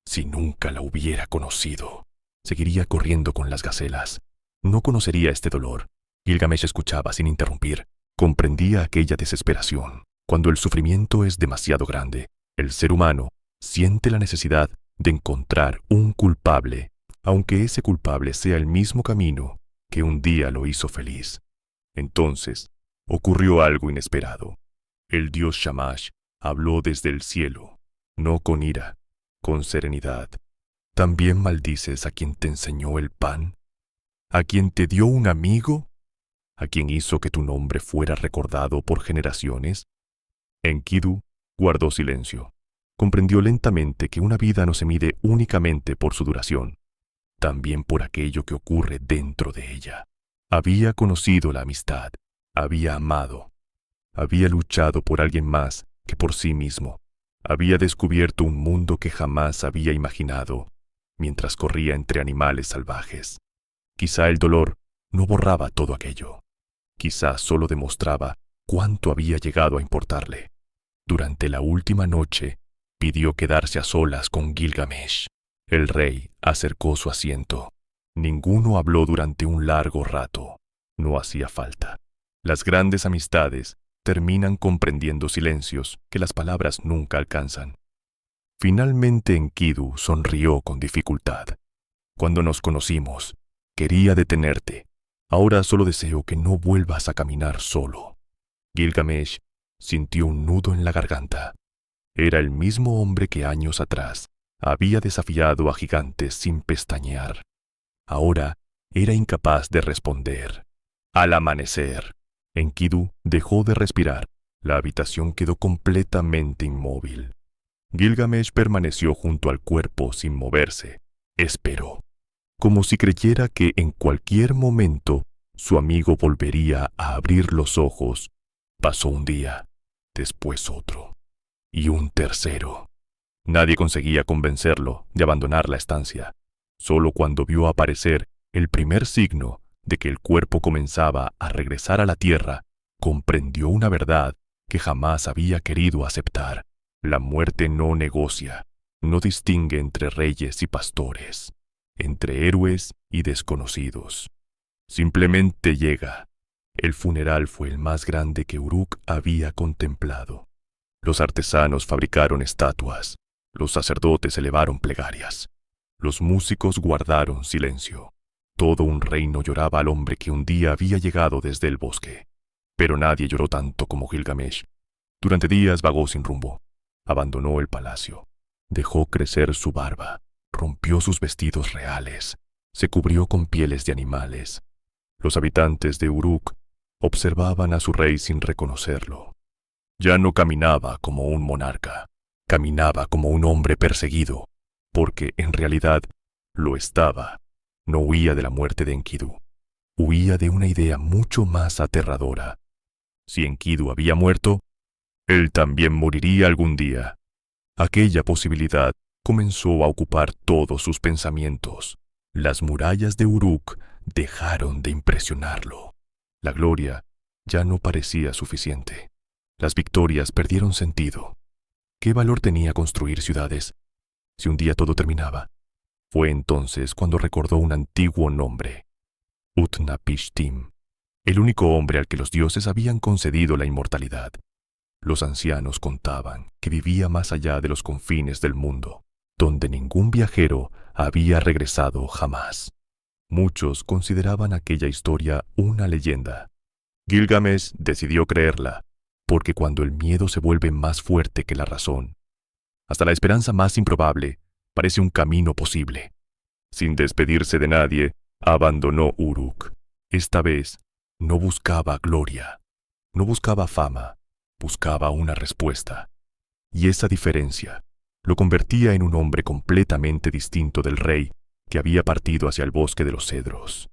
Speaker 1: Si nunca la hubiera conocido, seguiría corriendo con las gacelas. No conocería este dolor. Gilgamesh escuchaba sin interrumpir. Comprendía aquella desesperación. Cuando el sufrimiento es demasiado grande, el ser humano siente la necesidad de encontrar un culpable, aunque ese culpable sea el mismo camino que un día lo hizo feliz. Entonces, ocurrió algo inesperado. El dios Shamash habló desde el cielo, no con ira, con serenidad. ¿También maldices a quien te enseñó el pan? ¿A quien te dio un amigo? ¿A quien hizo que tu nombre fuera recordado por generaciones? Enkidu guardó silencio. Comprendió lentamente que una vida no se mide únicamente por su duración, también por aquello que ocurre dentro de ella. Había conocido la amistad, había amado, había luchado por alguien más que por sí mismo, había descubierto un mundo que jamás había imaginado mientras corría entre animales salvajes. Quizá el dolor no borraba todo aquello, quizá solo demostraba cuánto había llegado a importarle. Durante la última noche, pidió quedarse a solas con Gilgamesh. El rey acercó su asiento. Ninguno habló durante un largo rato. No hacía falta. Las grandes amistades terminan comprendiendo silencios que las palabras nunca alcanzan. Finalmente Enkidu sonrió con dificultad. Cuando nos conocimos, quería detenerte. Ahora solo deseo que no vuelvas a caminar solo. Gilgamesh sintió un nudo en la garganta. Era el mismo hombre que años atrás había desafiado a gigantes sin pestañear. Ahora era incapaz de responder. Al amanecer, Enkidu dejó de respirar. La habitación quedó completamente inmóvil. Gilgamesh permaneció junto al cuerpo sin moverse. Esperó, como si creyera que en cualquier momento su amigo volvería a abrir los ojos. Pasó un día, después otro, y un tercero. Nadie conseguía convencerlo de abandonar la estancia. Solo cuando vio aparecer el primer signo de que el cuerpo comenzaba a regresar a la tierra, comprendió una verdad que jamás había querido aceptar. La muerte no negocia, no distingue entre reyes y pastores, entre héroes y desconocidos. Simplemente llega. El funeral fue el más grande que Uruk había contemplado. Los artesanos fabricaron estatuas, los sacerdotes elevaron plegarias, los músicos guardaron silencio. Todo un reino lloraba al hombre que un día había llegado desde el bosque. Pero nadie lloró tanto como Gilgamesh. Durante días vagó sin rumbo. Abandonó el palacio, dejó crecer su barba, rompió sus vestidos reales, se cubrió con pieles de animales. Los habitantes de Uruk observaban a su rey sin reconocerlo. Ya no caminaba como un monarca, caminaba como un hombre perseguido, porque en realidad lo estaba. No huía de la muerte de Enkidu, huía de una idea mucho más aterradora. Si Enkidu había muerto, él también moriría algún día. Aquella posibilidad comenzó a ocupar todos sus pensamientos. Las murallas de Uruk dejaron de impresionarlo. La gloria ya no parecía suficiente. Las victorias perdieron sentido. ¿Qué valor tenía construir ciudades si un día todo terminaba? Fue entonces cuando recordó un antiguo nombre, Utnapishtim, el único hombre al que los dioses habían concedido la inmortalidad. Los ancianos contaban que vivía más allá de los confines del mundo, donde ningún viajero había regresado jamás. Muchos consideraban aquella historia una leyenda. Gilgamesh decidió creerla, porque cuando el miedo se vuelve más fuerte que la razón, hasta la esperanza más improbable parece un camino posible. Sin despedirse de nadie, abandonó Uruk. Esta vez no buscaba gloria, no buscaba fama, buscaba una respuesta. Y esa diferencia lo convertía en un hombre completamente distinto del rey que había partido hacia el bosque de los cedros.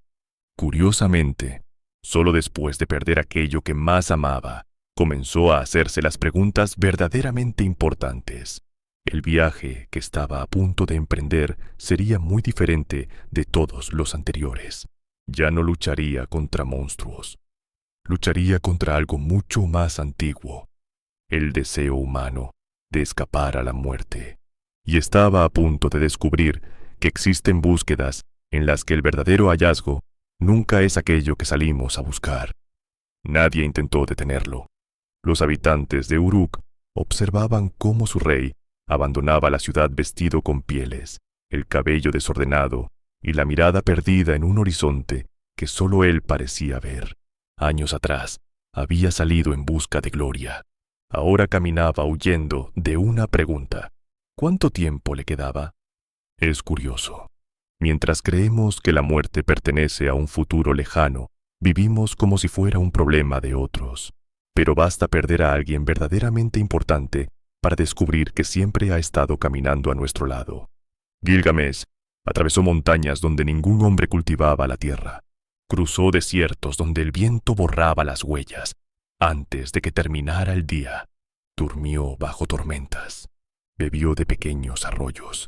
Speaker 1: Curiosamente, solo después de perder aquello que más amaba, comenzó a hacerse las preguntas verdaderamente importantes. El viaje que estaba a punto de emprender sería muy diferente de todos los anteriores. Ya no lucharía contra monstruos. Lucharía contra algo mucho más antiguo, el deseo humano de escapar a la muerte. Y estaba a punto de descubrir que existen búsquedas en las que el verdadero hallazgo nunca es aquello que salimos a buscar. Nadie intentó detenerlo. Los habitantes de Uruk observaban cómo su rey Abandonaba la ciudad vestido con pieles, el cabello desordenado y la mirada perdida en un horizonte que solo él parecía ver. Años atrás, había salido en busca de gloria. Ahora caminaba huyendo de una pregunta. ¿Cuánto tiempo le quedaba? Es curioso. Mientras creemos que la muerte pertenece a un futuro lejano, vivimos como si fuera un problema de otros. Pero basta perder a alguien verdaderamente importante para descubrir que siempre ha estado caminando a nuestro lado. Gilgamesh atravesó montañas donde ningún hombre cultivaba la tierra. Cruzó desiertos donde el viento borraba las huellas. Antes de que terminara el día, durmió bajo tormentas. Bebió de pequeños arroyos.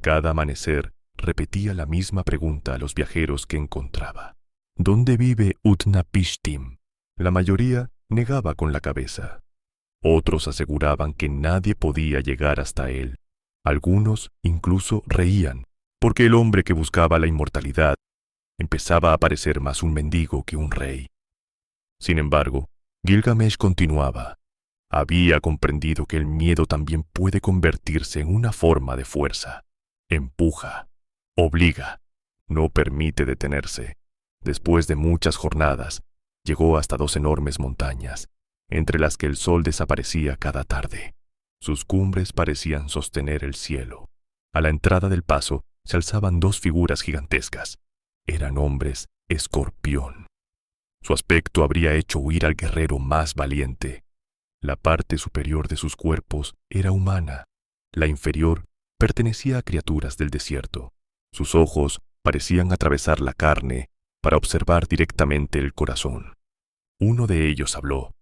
Speaker 1: Cada amanecer repetía la misma pregunta a los viajeros que encontraba. ¿Dónde vive Utnapishtim? La mayoría negaba con la cabeza. Otros aseguraban que nadie podía llegar hasta él. Algunos incluso reían, porque el hombre que buscaba la inmortalidad empezaba a parecer más un mendigo que un rey. Sin embargo, Gilgamesh continuaba. Había comprendido que el miedo también puede convertirse en una forma de fuerza. Empuja, obliga, no permite detenerse. Después de muchas jornadas, llegó hasta 2 enormes montañas, entre las que el sol desaparecía cada tarde. Sus cumbres parecían sostener el cielo. A la entrada del paso se alzaban 2 figuras gigantescas. Eran hombres escorpión. Su aspecto habría hecho huir al guerrero más valiente. La parte superior de sus cuerpos era humana. La inferior pertenecía a criaturas del desierto. Sus ojos parecían atravesar la carne para observar directamente el corazón. Uno de ellos habló.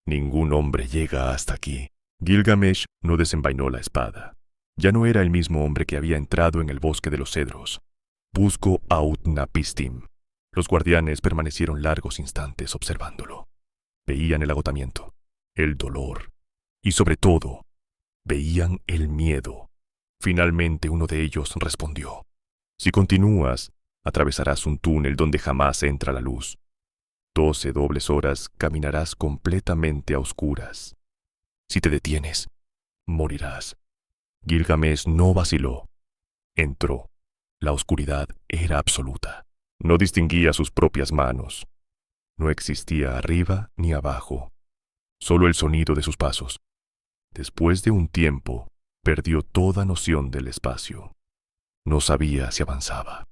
Speaker 1: Ningún hombre llega hasta aquí. Gilgamesh no desenvainó la espada. Ya no era el mismo hombre que había entrado en el bosque de los cedros. Busco a Utnapishtim. Los guardianes permanecieron largos instantes observándolo. Veían el agotamiento, el dolor y, sobre todo, veían el miedo. Finalmente uno de ellos respondió. Si continúas, atravesarás un túnel donde jamás entra la luz. 12 dobles horas caminarás completamente a oscuras. Si te detienes, morirás. Gilgamesh no vaciló. Entró. La oscuridad era absoluta. No distinguía sus propias manos. No existía arriba ni abajo. Solo el sonido de sus pasos. Después de un tiempo, perdió toda noción del espacio. No sabía si avanzaba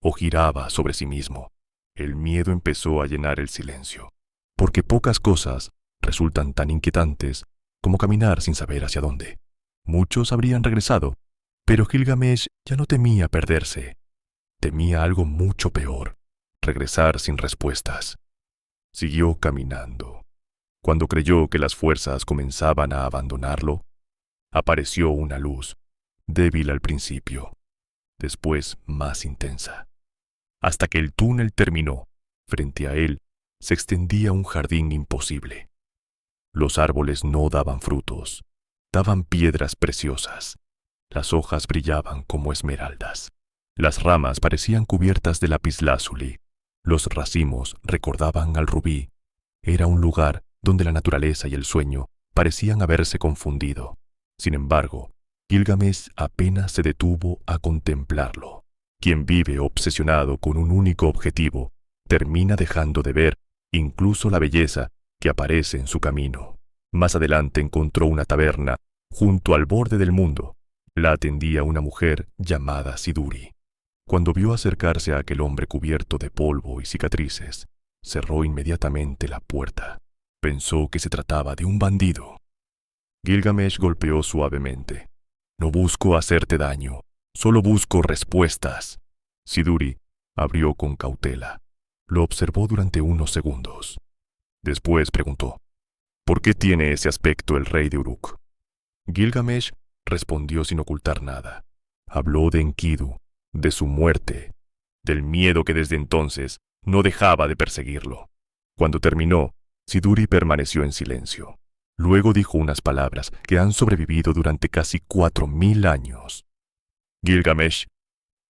Speaker 1: o giraba sobre sí mismo. El miedo empezó a llenar el silencio, porque pocas cosas resultan tan inquietantes como caminar sin saber hacia dónde. Muchos habrían regresado, pero Gilgamesh ya no temía perderse. Temía algo mucho peor, regresar sin respuestas. Siguió caminando. Cuando creyó que las fuerzas comenzaban a abandonarlo, apareció una luz, débil al principio, después más intensa. Hasta que el túnel terminó, frente a él se extendía un jardín imposible. Los árboles no daban frutos, daban piedras preciosas. Las hojas brillaban como esmeraldas. Las ramas parecían cubiertas de lapislázuli. Los racimos recordaban al rubí. Era un lugar donde la naturaleza y el sueño parecían haberse confundido. Sin embargo, Gilgamesh apenas se detuvo a contemplarlo. Quien vive obsesionado con un único objetivo, termina dejando de ver incluso la belleza que aparece en su camino. Más adelante encontró una taberna junto al borde del mundo. La atendía una mujer llamada Siduri. Cuando vio acercarse a aquel hombre cubierto de polvo y cicatrices, cerró inmediatamente la puerta. Pensó que se trataba de un bandido. Gilgamesh golpeó suavemente. No busco hacerte daño, solo busco respuestas. Siduri abrió con cautela. Lo observó durante unos segundos. Después preguntó, ¿por qué tiene ese aspecto el rey de Uruk? Gilgamesh respondió sin ocultar nada. Habló de Enkidu, de su muerte, del miedo que desde entonces no dejaba de perseguirlo. Cuando terminó, Siduri permaneció en silencio. Luego dijo unas palabras que han sobrevivido durante casi 4000 años. Gilgamesh,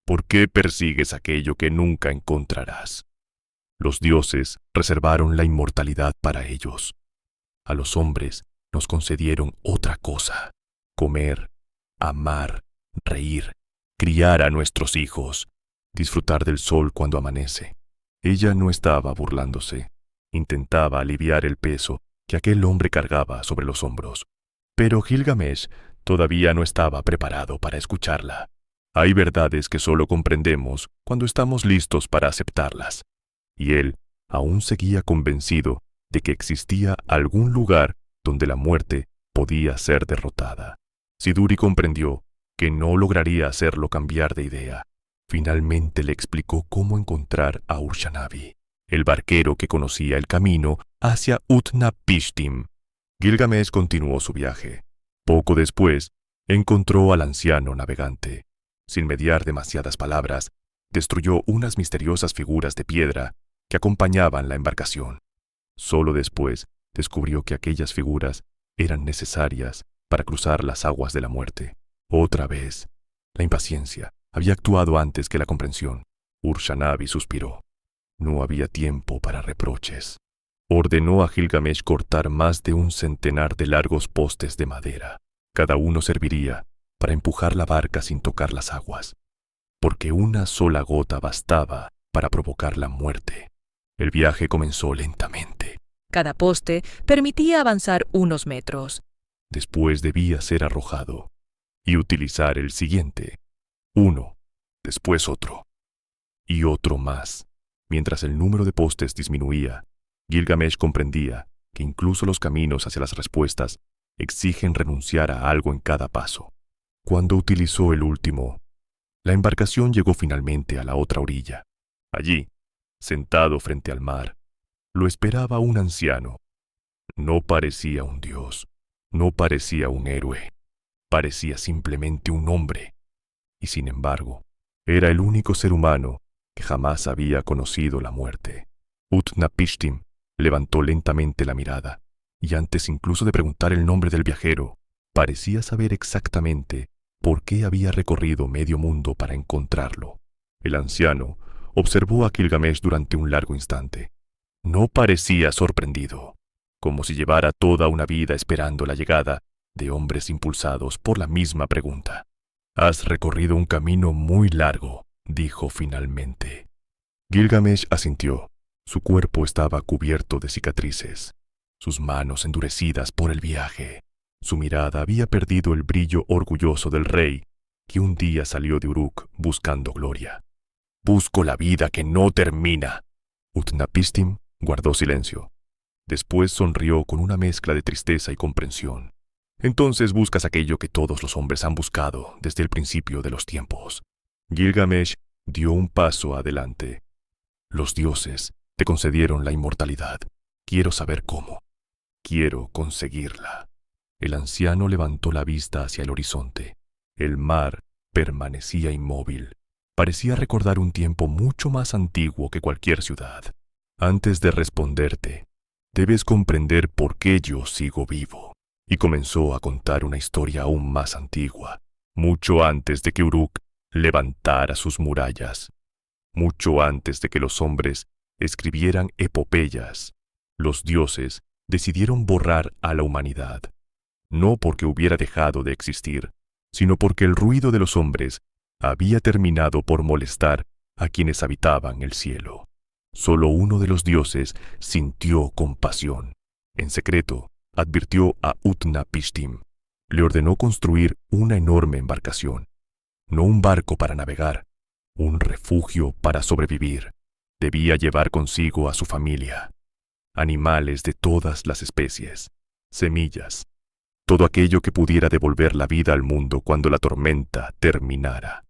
Speaker 1: ¿por qué persigues aquello que nunca encontrarás? Los dioses reservaron la inmortalidad para ellos. A los hombres nos concedieron otra cosa, comer, amar, reír, criar a nuestros hijos, disfrutar del sol cuando amanece. Ella no estaba burlándose. Intentaba aliviar el peso que aquel hombre cargaba sobre los hombros. Pero Gilgamesh todavía no estaba preparado para escucharla. Hay verdades que solo comprendemos cuando estamos listos para aceptarlas. Y él aún seguía convencido de que existía algún lugar donde la muerte podía ser derrotada. Siduri comprendió que no lograría hacerlo cambiar de idea. Finalmente le explicó cómo encontrar a Urshanabi, el barquero que conocía el camino hacia Utnapishtim. Gilgamesh continuó su viaje. Poco después, encontró al anciano navegante. Sin mediar demasiadas palabras, destruyó unas misteriosas figuras de piedra que acompañaban la embarcación. Solo después descubrió que aquellas figuras eran necesarias para cruzar las aguas de la muerte. Otra vez, la impaciencia había actuado antes que la comprensión. Urshanabi suspiró. No había tiempo para reproches. Ordenó a Gilgamesh cortar más de 100 de largos postes de madera. Cada uno serviría para empujar la barca sin tocar las aguas, porque una sola gota bastaba para provocar la muerte. El viaje comenzó lentamente.
Speaker 2: Cada poste permitía avanzar unos metros.
Speaker 1: Después debía ser arrojado y utilizar el siguiente. Uno, después otro, y otro más. Mientras el número de postes disminuía, Gilgamesh comprendía que incluso los caminos hacia las respuestas exigen renunciar a algo en cada paso. Cuando utilizó el último, la embarcación llegó finalmente a la otra orilla. Allí, sentado frente al mar, lo esperaba un anciano. No parecía un dios, no parecía un héroe, parecía simplemente un hombre. Y sin embargo, era el único ser humano que jamás había conocido la muerte. Utnapishtim levantó lentamente la mirada, y antes incluso de preguntar el nombre del viajero, parecía saber exactamente por qué había recorrido medio mundo para encontrarlo. El anciano observó a Gilgamesh durante un largo instante. No parecía sorprendido, como si llevara toda una vida esperando la llegada de hombres impulsados por la misma pregunta. «Has recorrido un camino muy largo», dijo finalmente. Gilgamesh asintió. Su cuerpo estaba cubierto de cicatrices, sus manos endurecidas por el viaje. Su mirada había perdido el brillo orgulloso del rey que un día salió de Uruk buscando gloria. «Busco la vida que no termina». Utnapishtim guardó silencio. Después sonrió con una mezcla de tristeza y comprensión. «Entonces buscas aquello que todos los hombres han buscado desde el principio de los tiempos». Gilgamesh dio un paso adelante. «Los dioses te concedieron la inmortalidad. Quiero saber cómo. Quiero conseguirla». El anciano levantó la vista hacia el horizonte. El mar permanecía inmóvil. Parecía recordar un tiempo mucho más antiguo que cualquier ciudad. «Antes de responderte, debes comprender por qué yo sigo vivo». Y comenzó a contar una historia aún más antigua, mucho antes de que Uruk levantara sus murallas, mucho antes de que los hombres escribieran epopeyas. Los dioses decidieron borrar a la humanidad, no porque hubiera dejado de existir, sino porque el ruido de los hombres había terminado por molestar a quienes habitaban el cielo. Solo uno de los dioses sintió compasión. En secreto, advirtió a Utnapishtim. Le ordenó construir una enorme embarcación, no un barco para navegar, un refugio para sobrevivir. Debía llevar consigo a su familia, animales de todas las especies, semillas, todo aquello que pudiera devolver la vida al mundo cuando la tormenta terminara.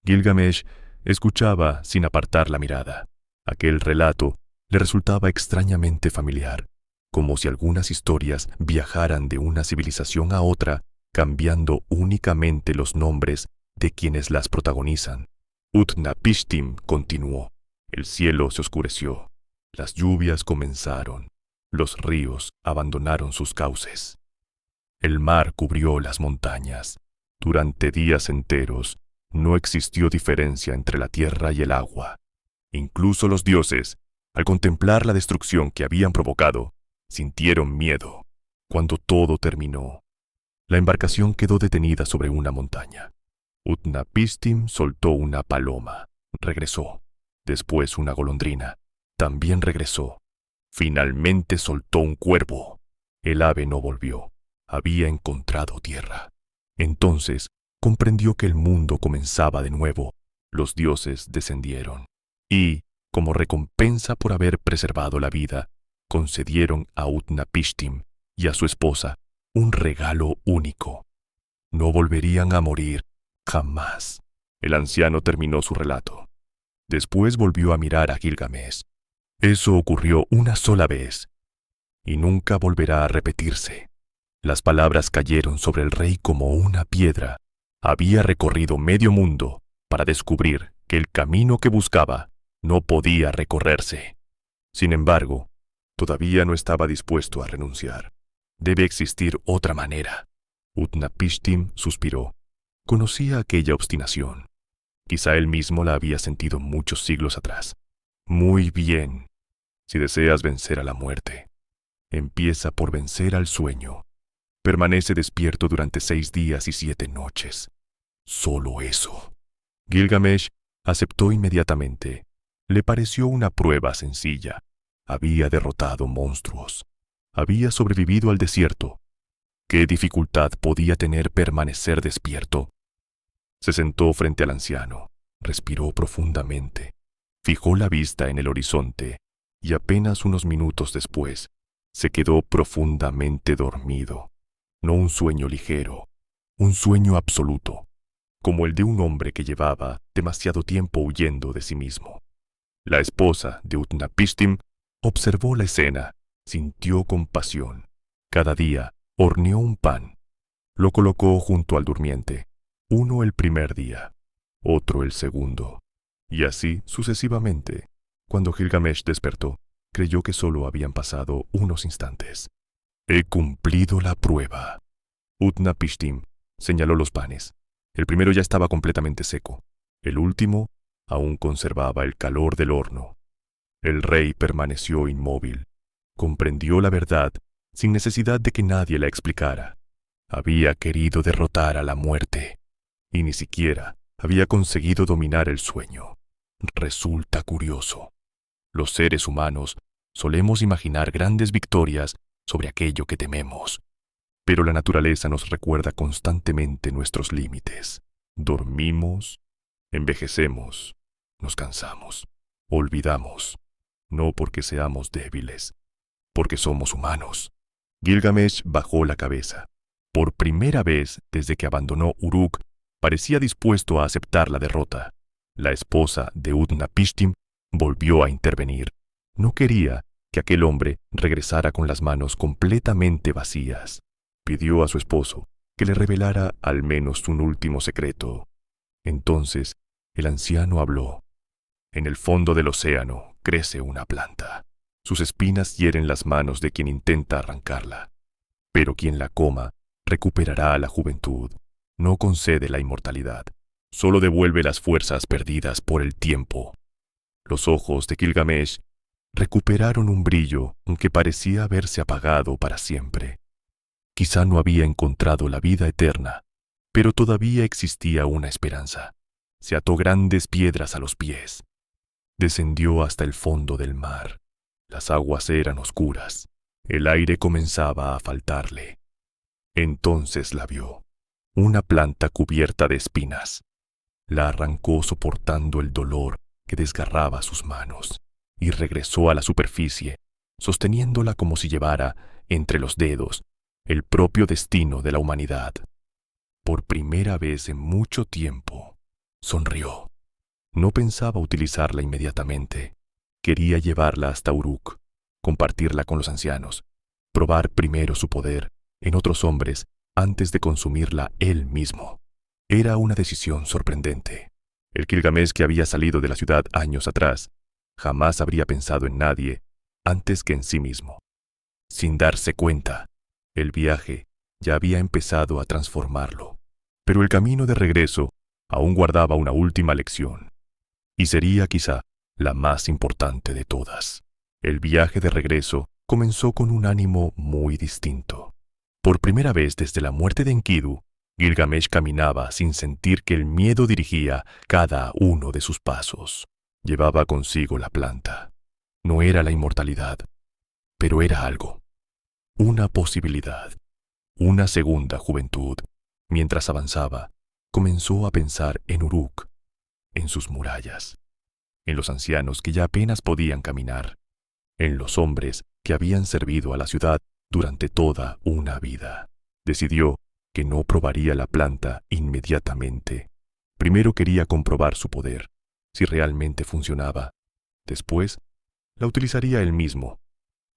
Speaker 1: Gilgamesh escuchaba sin apartar la mirada. Aquel relato le resultaba extrañamente familiar, como si algunas historias viajaran de una civilización a otra, cambiando únicamente los nombres de quienes las protagonizan. Utnapishtim continuó. El cielo se oscureció. Las lluvias comenzaron. Los ríos abandonaron sus cauces. El mar cubrió las montañas. Durante días enteros no existió diferencia entre la tierra y el agua. Incluso los dioses, al contemplar la destrucción que habían provocado, sintieron miedo. Cuando todo terminó, La embarcación quedó detenida sobre una montaña. Utnapishtim soltó una paloma. Regresó. Después una golondrina. También regresó. Finalmente soltó un cuervo. El ave no volvió. Había encontrado tierra. Entonces comprendió que el mundo comenzaba de nuevo. Los dioses descendieron. Y, como recompensa por haber preservado la vida, concedieron a Utnapishtim y a su esposa un regalo único. No volverían a morir jamás. El anciano terminó su relato. Después volvió a mirar a Gilgamesh. Eso ocurrió una sola vez, y nunca volverá a repetirse. Las palabras cayeron sobre el rey como una piedra. Había recorrido medio mundo para descubrir que el camino que buscaba no podía recorrerse. Sin embargo, todavía no estaba dispuesto a renunciar. Debe existir otra manera. Utnapishtim suspiró. Conocía aquella obstinación. Quizá él mismo la había sentido muchos siglos atrás. Muy bien. Si deseas vencer a la muerte, empieza por vencer al sueño. Permanece despierto durante 6 días y 7 noches. Solo eso. Gilgamesh aceptó inmediatamente. Le pareció una prueba sencilla. Había derrotado monstruos. Había sobrevivido al desierto. ¿Qué dificultad podía tener permanecer despierto? Se sentó frente al anciano, respiró profundamente, fijó la vista en el horizonte y apenas unos minutos después se quedó profundamente dormido. No un sueño ligero, un sueño absoluto, como el de un hombre que llevaba demasiado tiempo huyendo de sí mismo. La esposa de Utnapishtim observó la escena, sintió compasión. Cada día horneó un pan, lo colocó junto al durmiente, uno el primer día, otro el segundo, y así sucesivamente. Cuando Gilgamesh despertó, creyó que solo habían pasado unos instantes. He cumplido la prueba. Utnapishtim señaló los panes. El primero ya estaba completamente seco. El último aún conservaba el calor del horno. El rey permaneció inmóvil. Comprendió la verdad sin necesidad de que nadie la explicara. Había querido derrotar a la muerte, y ni siquiera había conseguido dominar el sueño. Resulta curioso. Los seres humanos solemos imaginar grandes victorias sobre aquello que tememos, pero la naturaleza nos recuerda constantemente nuestros límites. Dormimos, envejecemos, nos cansamos, olvidamos, no porque seamos débiles, porque somos humanos. Gilgamesh bajó la cabeza. Por primera vez desde que abandonó Uruk, parecía dispuesto a aceptar la derrota. La esposa de Utnapishtim volvió a intervenir. No quería que aquel hombre regresara con las manos completamente vacías. Pidió a su esposo que le revelara al menos un último secreto. Entonces el anciano habló. En el fondo del océano crece una planta. Sus espinas hieren las manos de quien intenta arrancarla. Pero quien la coma recuperará la juventud. No concede la inmortalidad. Solo devuelve las fuerzas perdidas por el tiempo. Los ojos de Gilgamesh recuperaron un brillo que parecía haberse apagado para siempre. Quizá no había encontrado la vida eterna, pero todavía existía una esperanza. Se ató grandes piedras a los pies. Descendió hasta el fondo del mar. Las aguas eran oscuras. El aire comenzaba a faltarle. Entonces la vio. Una planta cubierta de espinas. La arrancó soportando el dolor que desgarraba sus manos y regresó a la superficie, sosteniéndola como si llevara entre los dedos el propio destino de la humanidad. Por primera vez en mucho tiempo, sonrió. No pensaba utilizarla inmediatamente. Quería llevarla hasta Uruk, compartirla con los ancianos, probar primero su poder en otros hombres antes de consumirla él mismo. Era una decisión sorprendente. El Gilgamesh que había salido de la ciudad años atrás jamás habría pensado en nadie antes que en sí mismo. Sin darse cuenta, el viaje ya había empezado a transformarlo. Pero el camino de regreso aún guardaba una última lección. Y sería quizá la más importante de todas. El viaje de regreso comenzó con un ánimo muy distinto. Por primera vez desde la muerte de Enkidu, Gilgamesh caminaba sin sentir que el miedo dirigía cada uno de sus pasos. Llevaba consigo la planta. No era la inmortalidad, pero era algo. Una posibilidad. Una segunda juventud. Mientras avanzaba, comenzó a pensar en Uruk, en sus murallas, en los ancianos que ya apenas podían caminar, en los hombres que habían servido a la ciudad durante toda una vida. Decidió que no probaría la planta inmediatamente. Primero quería comprobar su poder, si realmente funcionaba. Después, la utilizaría él mismo.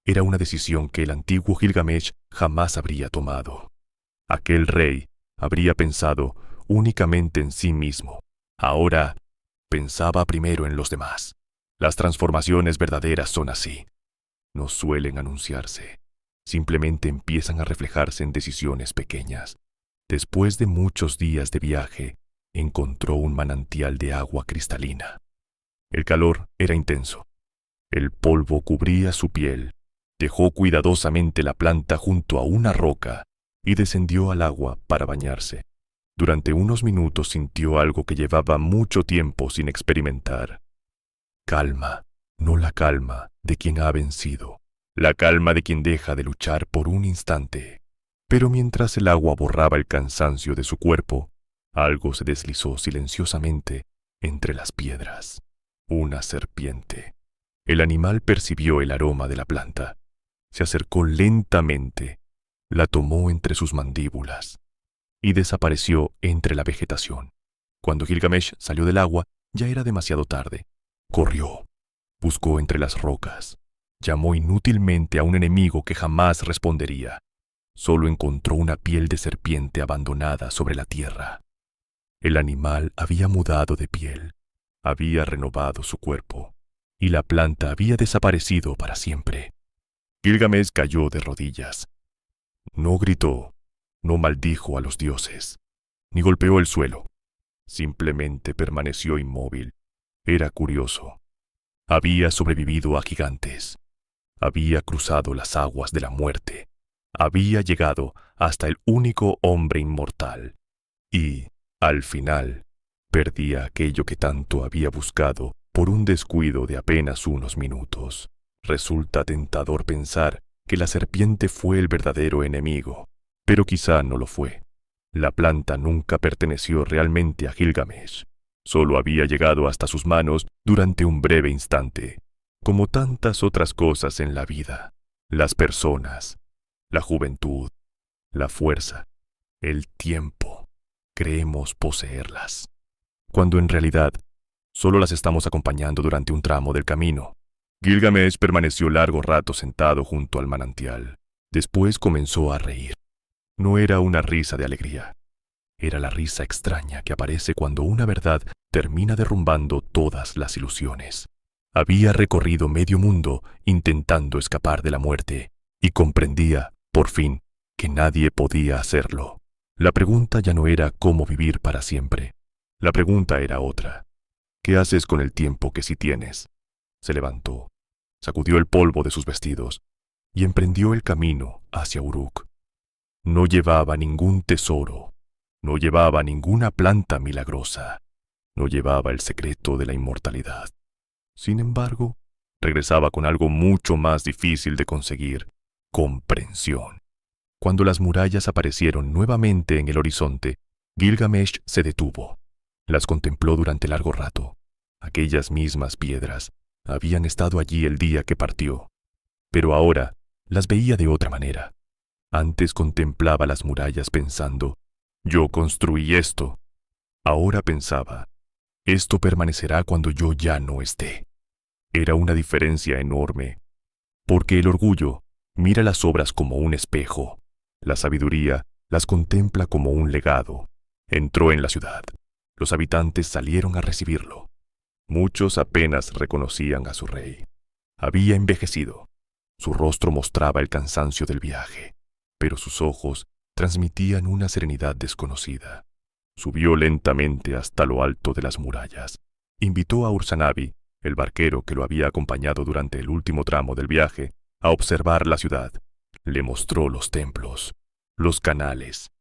Speaker 1: Era una decisión que el antiguo Gilgamesh jamás habría tomado. Aquel rey habría pensado únicamente en sí mismo. Ahora, pensaba primero en los demás. Las transformaciones verdaderas son así. No suelen anunciarse. Simplemente empiezan a reflejarse en decisiones pequeñas. Después de muchos días de viaje, encontró un manantial de agua cristalina. El calor era intenso. El polvo cubría su piel. Dejó cuidadosamente la planta junto a una roca y descendió al agua para bañarse. Durante unos minutos sintió algo que llevaba mucho tiempo sin experimentar. Calma, no la calma de quien ha vencido, la calma de quien deja de luchar por un instante. Pero mientras el agua borraba el cansancio de su cuerpo, algo se deslizó silenciosamente entre las piedras. Una serpiente. El animal percibió el aroma de la planta. Se acercó lentamente, la tomó entre sus mandíbulas y desapareció entre la vegetación. Cuando Gilgamesh salió del agua, ya era demasiado tarde. Corrió, buscó entre las rocas, llamó inútilmente a un enemigo que jamás respondería. Solo encontró una piel de serpiente abandonada sobre la tierra. El animal había mudado de piel, había renovado su cuerpo, y la planta había desaparecido para siempre. Gilgamesh cayó de rodillas. No gritó, no maldijo a los dioses, ni golpeó el suelo. Simplemente permaneció inmóvil. Era curioso. Había sobrevivido a gigantes. Había cruzado las aguas de la muerte. Había llegado hasta el único hombre inmortal. Y, al final, perdía aquello que tanto había buscado por un descuido de apenas unos minutos. Resulta tentador pensar que la serpiente fue el verdadero enemigo, pero quizá no lo fue. La planta nunca perteneció realmente a Gilgamesh. Solo había llegado hasta sus manos durante un breve instante, como tantas otras cosas en la vida. Las personas, la juventud, la fuerza, el tiempo. Creemos poseerlas, cuando en realidad solo las estamos acompañando durante un tramo del camino. Gilgamesh permaneció largo rato sentado junto al manantial. Después comenzó a reír. No era una risa de alegría. Era la risa extraña que aparece cuando una verdad termina derrumbando todas las ilusiones. Había recorrido medio mundo intentando escapar de la muerte y comprendía, por fin, que nadie podía hacerlo. La pregunta ya no era cómo vivir para siempre. La pregunta era otra. ¿Qué haces con el tiempo que sí tienes? Se levantó, sacudió el polvo de sus vestidos y emprendió el camino hacia Uruk. No llevaba ningún tesoro, no llevaba ninguna planta milagrosa, no llevaba el secreto de la inmortalidad. Sin embargo, regresaba con algo mucho más difícil de conseguir: comprensión. Cuando las murallas aparecieron nuevamente en el horizonte, Gilgamesh se detuvo. Las contempló durante largo rato. Aquellas mismas piedras habían estado allí el día que partió, pero ahora las veía de otra manera. Antes contemplaba las murallas pensando: yo construí esto. Ahora pensaba: esto permanecerá cuando yo ya no esté. Era una diferencia enorme, porque el orgullo mira las obras como un espejo. La sabiduría las contempla como un legado. Entró en la ciudad. Los habitantes salieron a recibirlo. Muchos apenas reconocían a su rey. Había envejecido. Su rostro mostraba el cansancio del viaje, pero sus ojos transmitían una serenidad desconocida. Subió lentamente hasta lo alto de las murallas. Invitó a Ursanabi, el barquero que lo había acompañado durante el último tramo del viaje, a observar la ciudad. Le mostró los templos. los canales,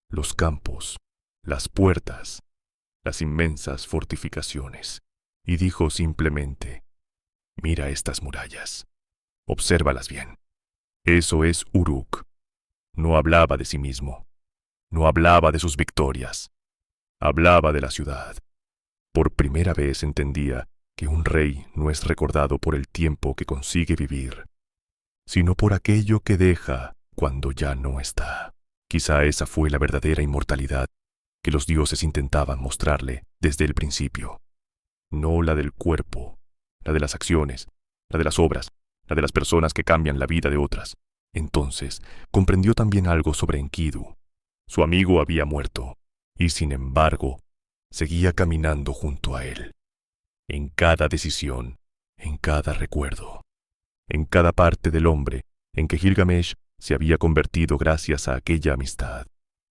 Speaker 1: los campos, las puertas, las inmensas fortificaciones, y dijo simplemente: «Mira estas murallas, obsérvalas bien. Eso es Uruk». No hablaba de sí mismo, no hablaba de sus victorias, hablaba de la ciudad. Por primera vez entendía que un rey no es recordado por el tiempo que consigue vivir, sino por aquello que deja cuando ya no está. Quizá esa fue la verdadera inmortalidad que los dioses intentaban mostrarle desde el principio. No la del cuerpo, la de las acciones, la de las obras, la de las personas que cambian la vida de otras. Entonces comprendió también algo sobre Enkidu. Su amigo había muerto, y sin embargo, seguía caminando junto a él. En cada decisión, en cada recuerdo, en cada parte del hombre en que Gilgamesh se había convertido gracias a aquella amistad.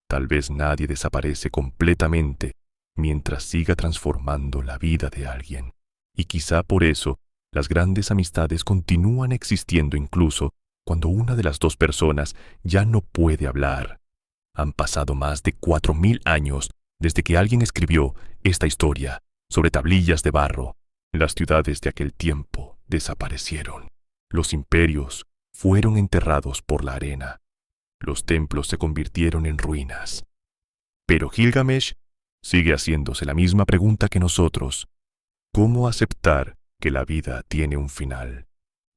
Speaker 1: Tal vez nadie desaparece completamente mientras siga transformando la vida de alguien. Y quizá por eso las grandes amistades continúan existiendo incluso cuando una de las dos personas ya no puede hablar. Han pasado más de 4000 años desde que alguien escribió esta historia sobre tablillas de barro. Las ciudades de aquel tiempo desaparecieron. Los imperios fueron enterrados por la arena. Los templos se convirtieron en ruinas. Pero Gilgamesh sigue haciéndose la misma pregunta que nosotros: ¿cómo aceptar que la vida tiene un final?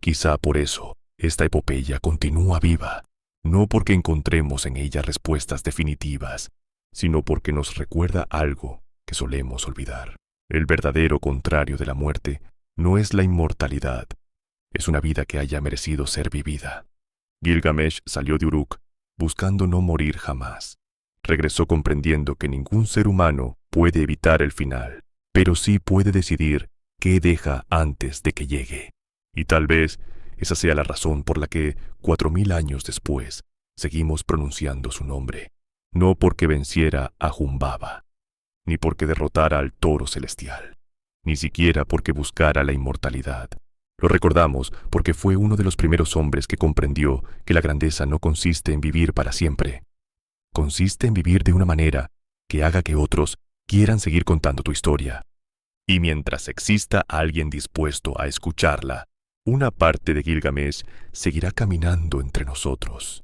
Speaker 1: Quizá por eso esta epopeya continúa viva, no porque encontremos en ella respuestas definitivas, sino porque nos recuerda algo que solemos olvidar. El verdadero contrario de la muerte no es la inmortalidad, es una vida que haya merecido ser vivida. Gilgamesh salió de Uruk buscando no morir jamás. Regresó comprendiendo que ningún ser humano puede evitar el final, pero sí puede decidir qué deja antes de que llegue. Y tal vez esa sea la razón por la que 4000 años después seguimos pronunciando su nombre, no porque venciera a Humbaba, ni porque derrotara al toro celestial, ni siquiera porque buscara la inmortalidad. Lo recordamos porque fue uno de los primeros hombres que comprendió que la grandeza no consiste en vivir para siempre. Consiste en vivir de una manera que haga que otros quieran seguir contando tu historia. Y mientras exista alguien dispuesto a escucharla, una parte de Gilgamesh seguirá caminando entre nosotros.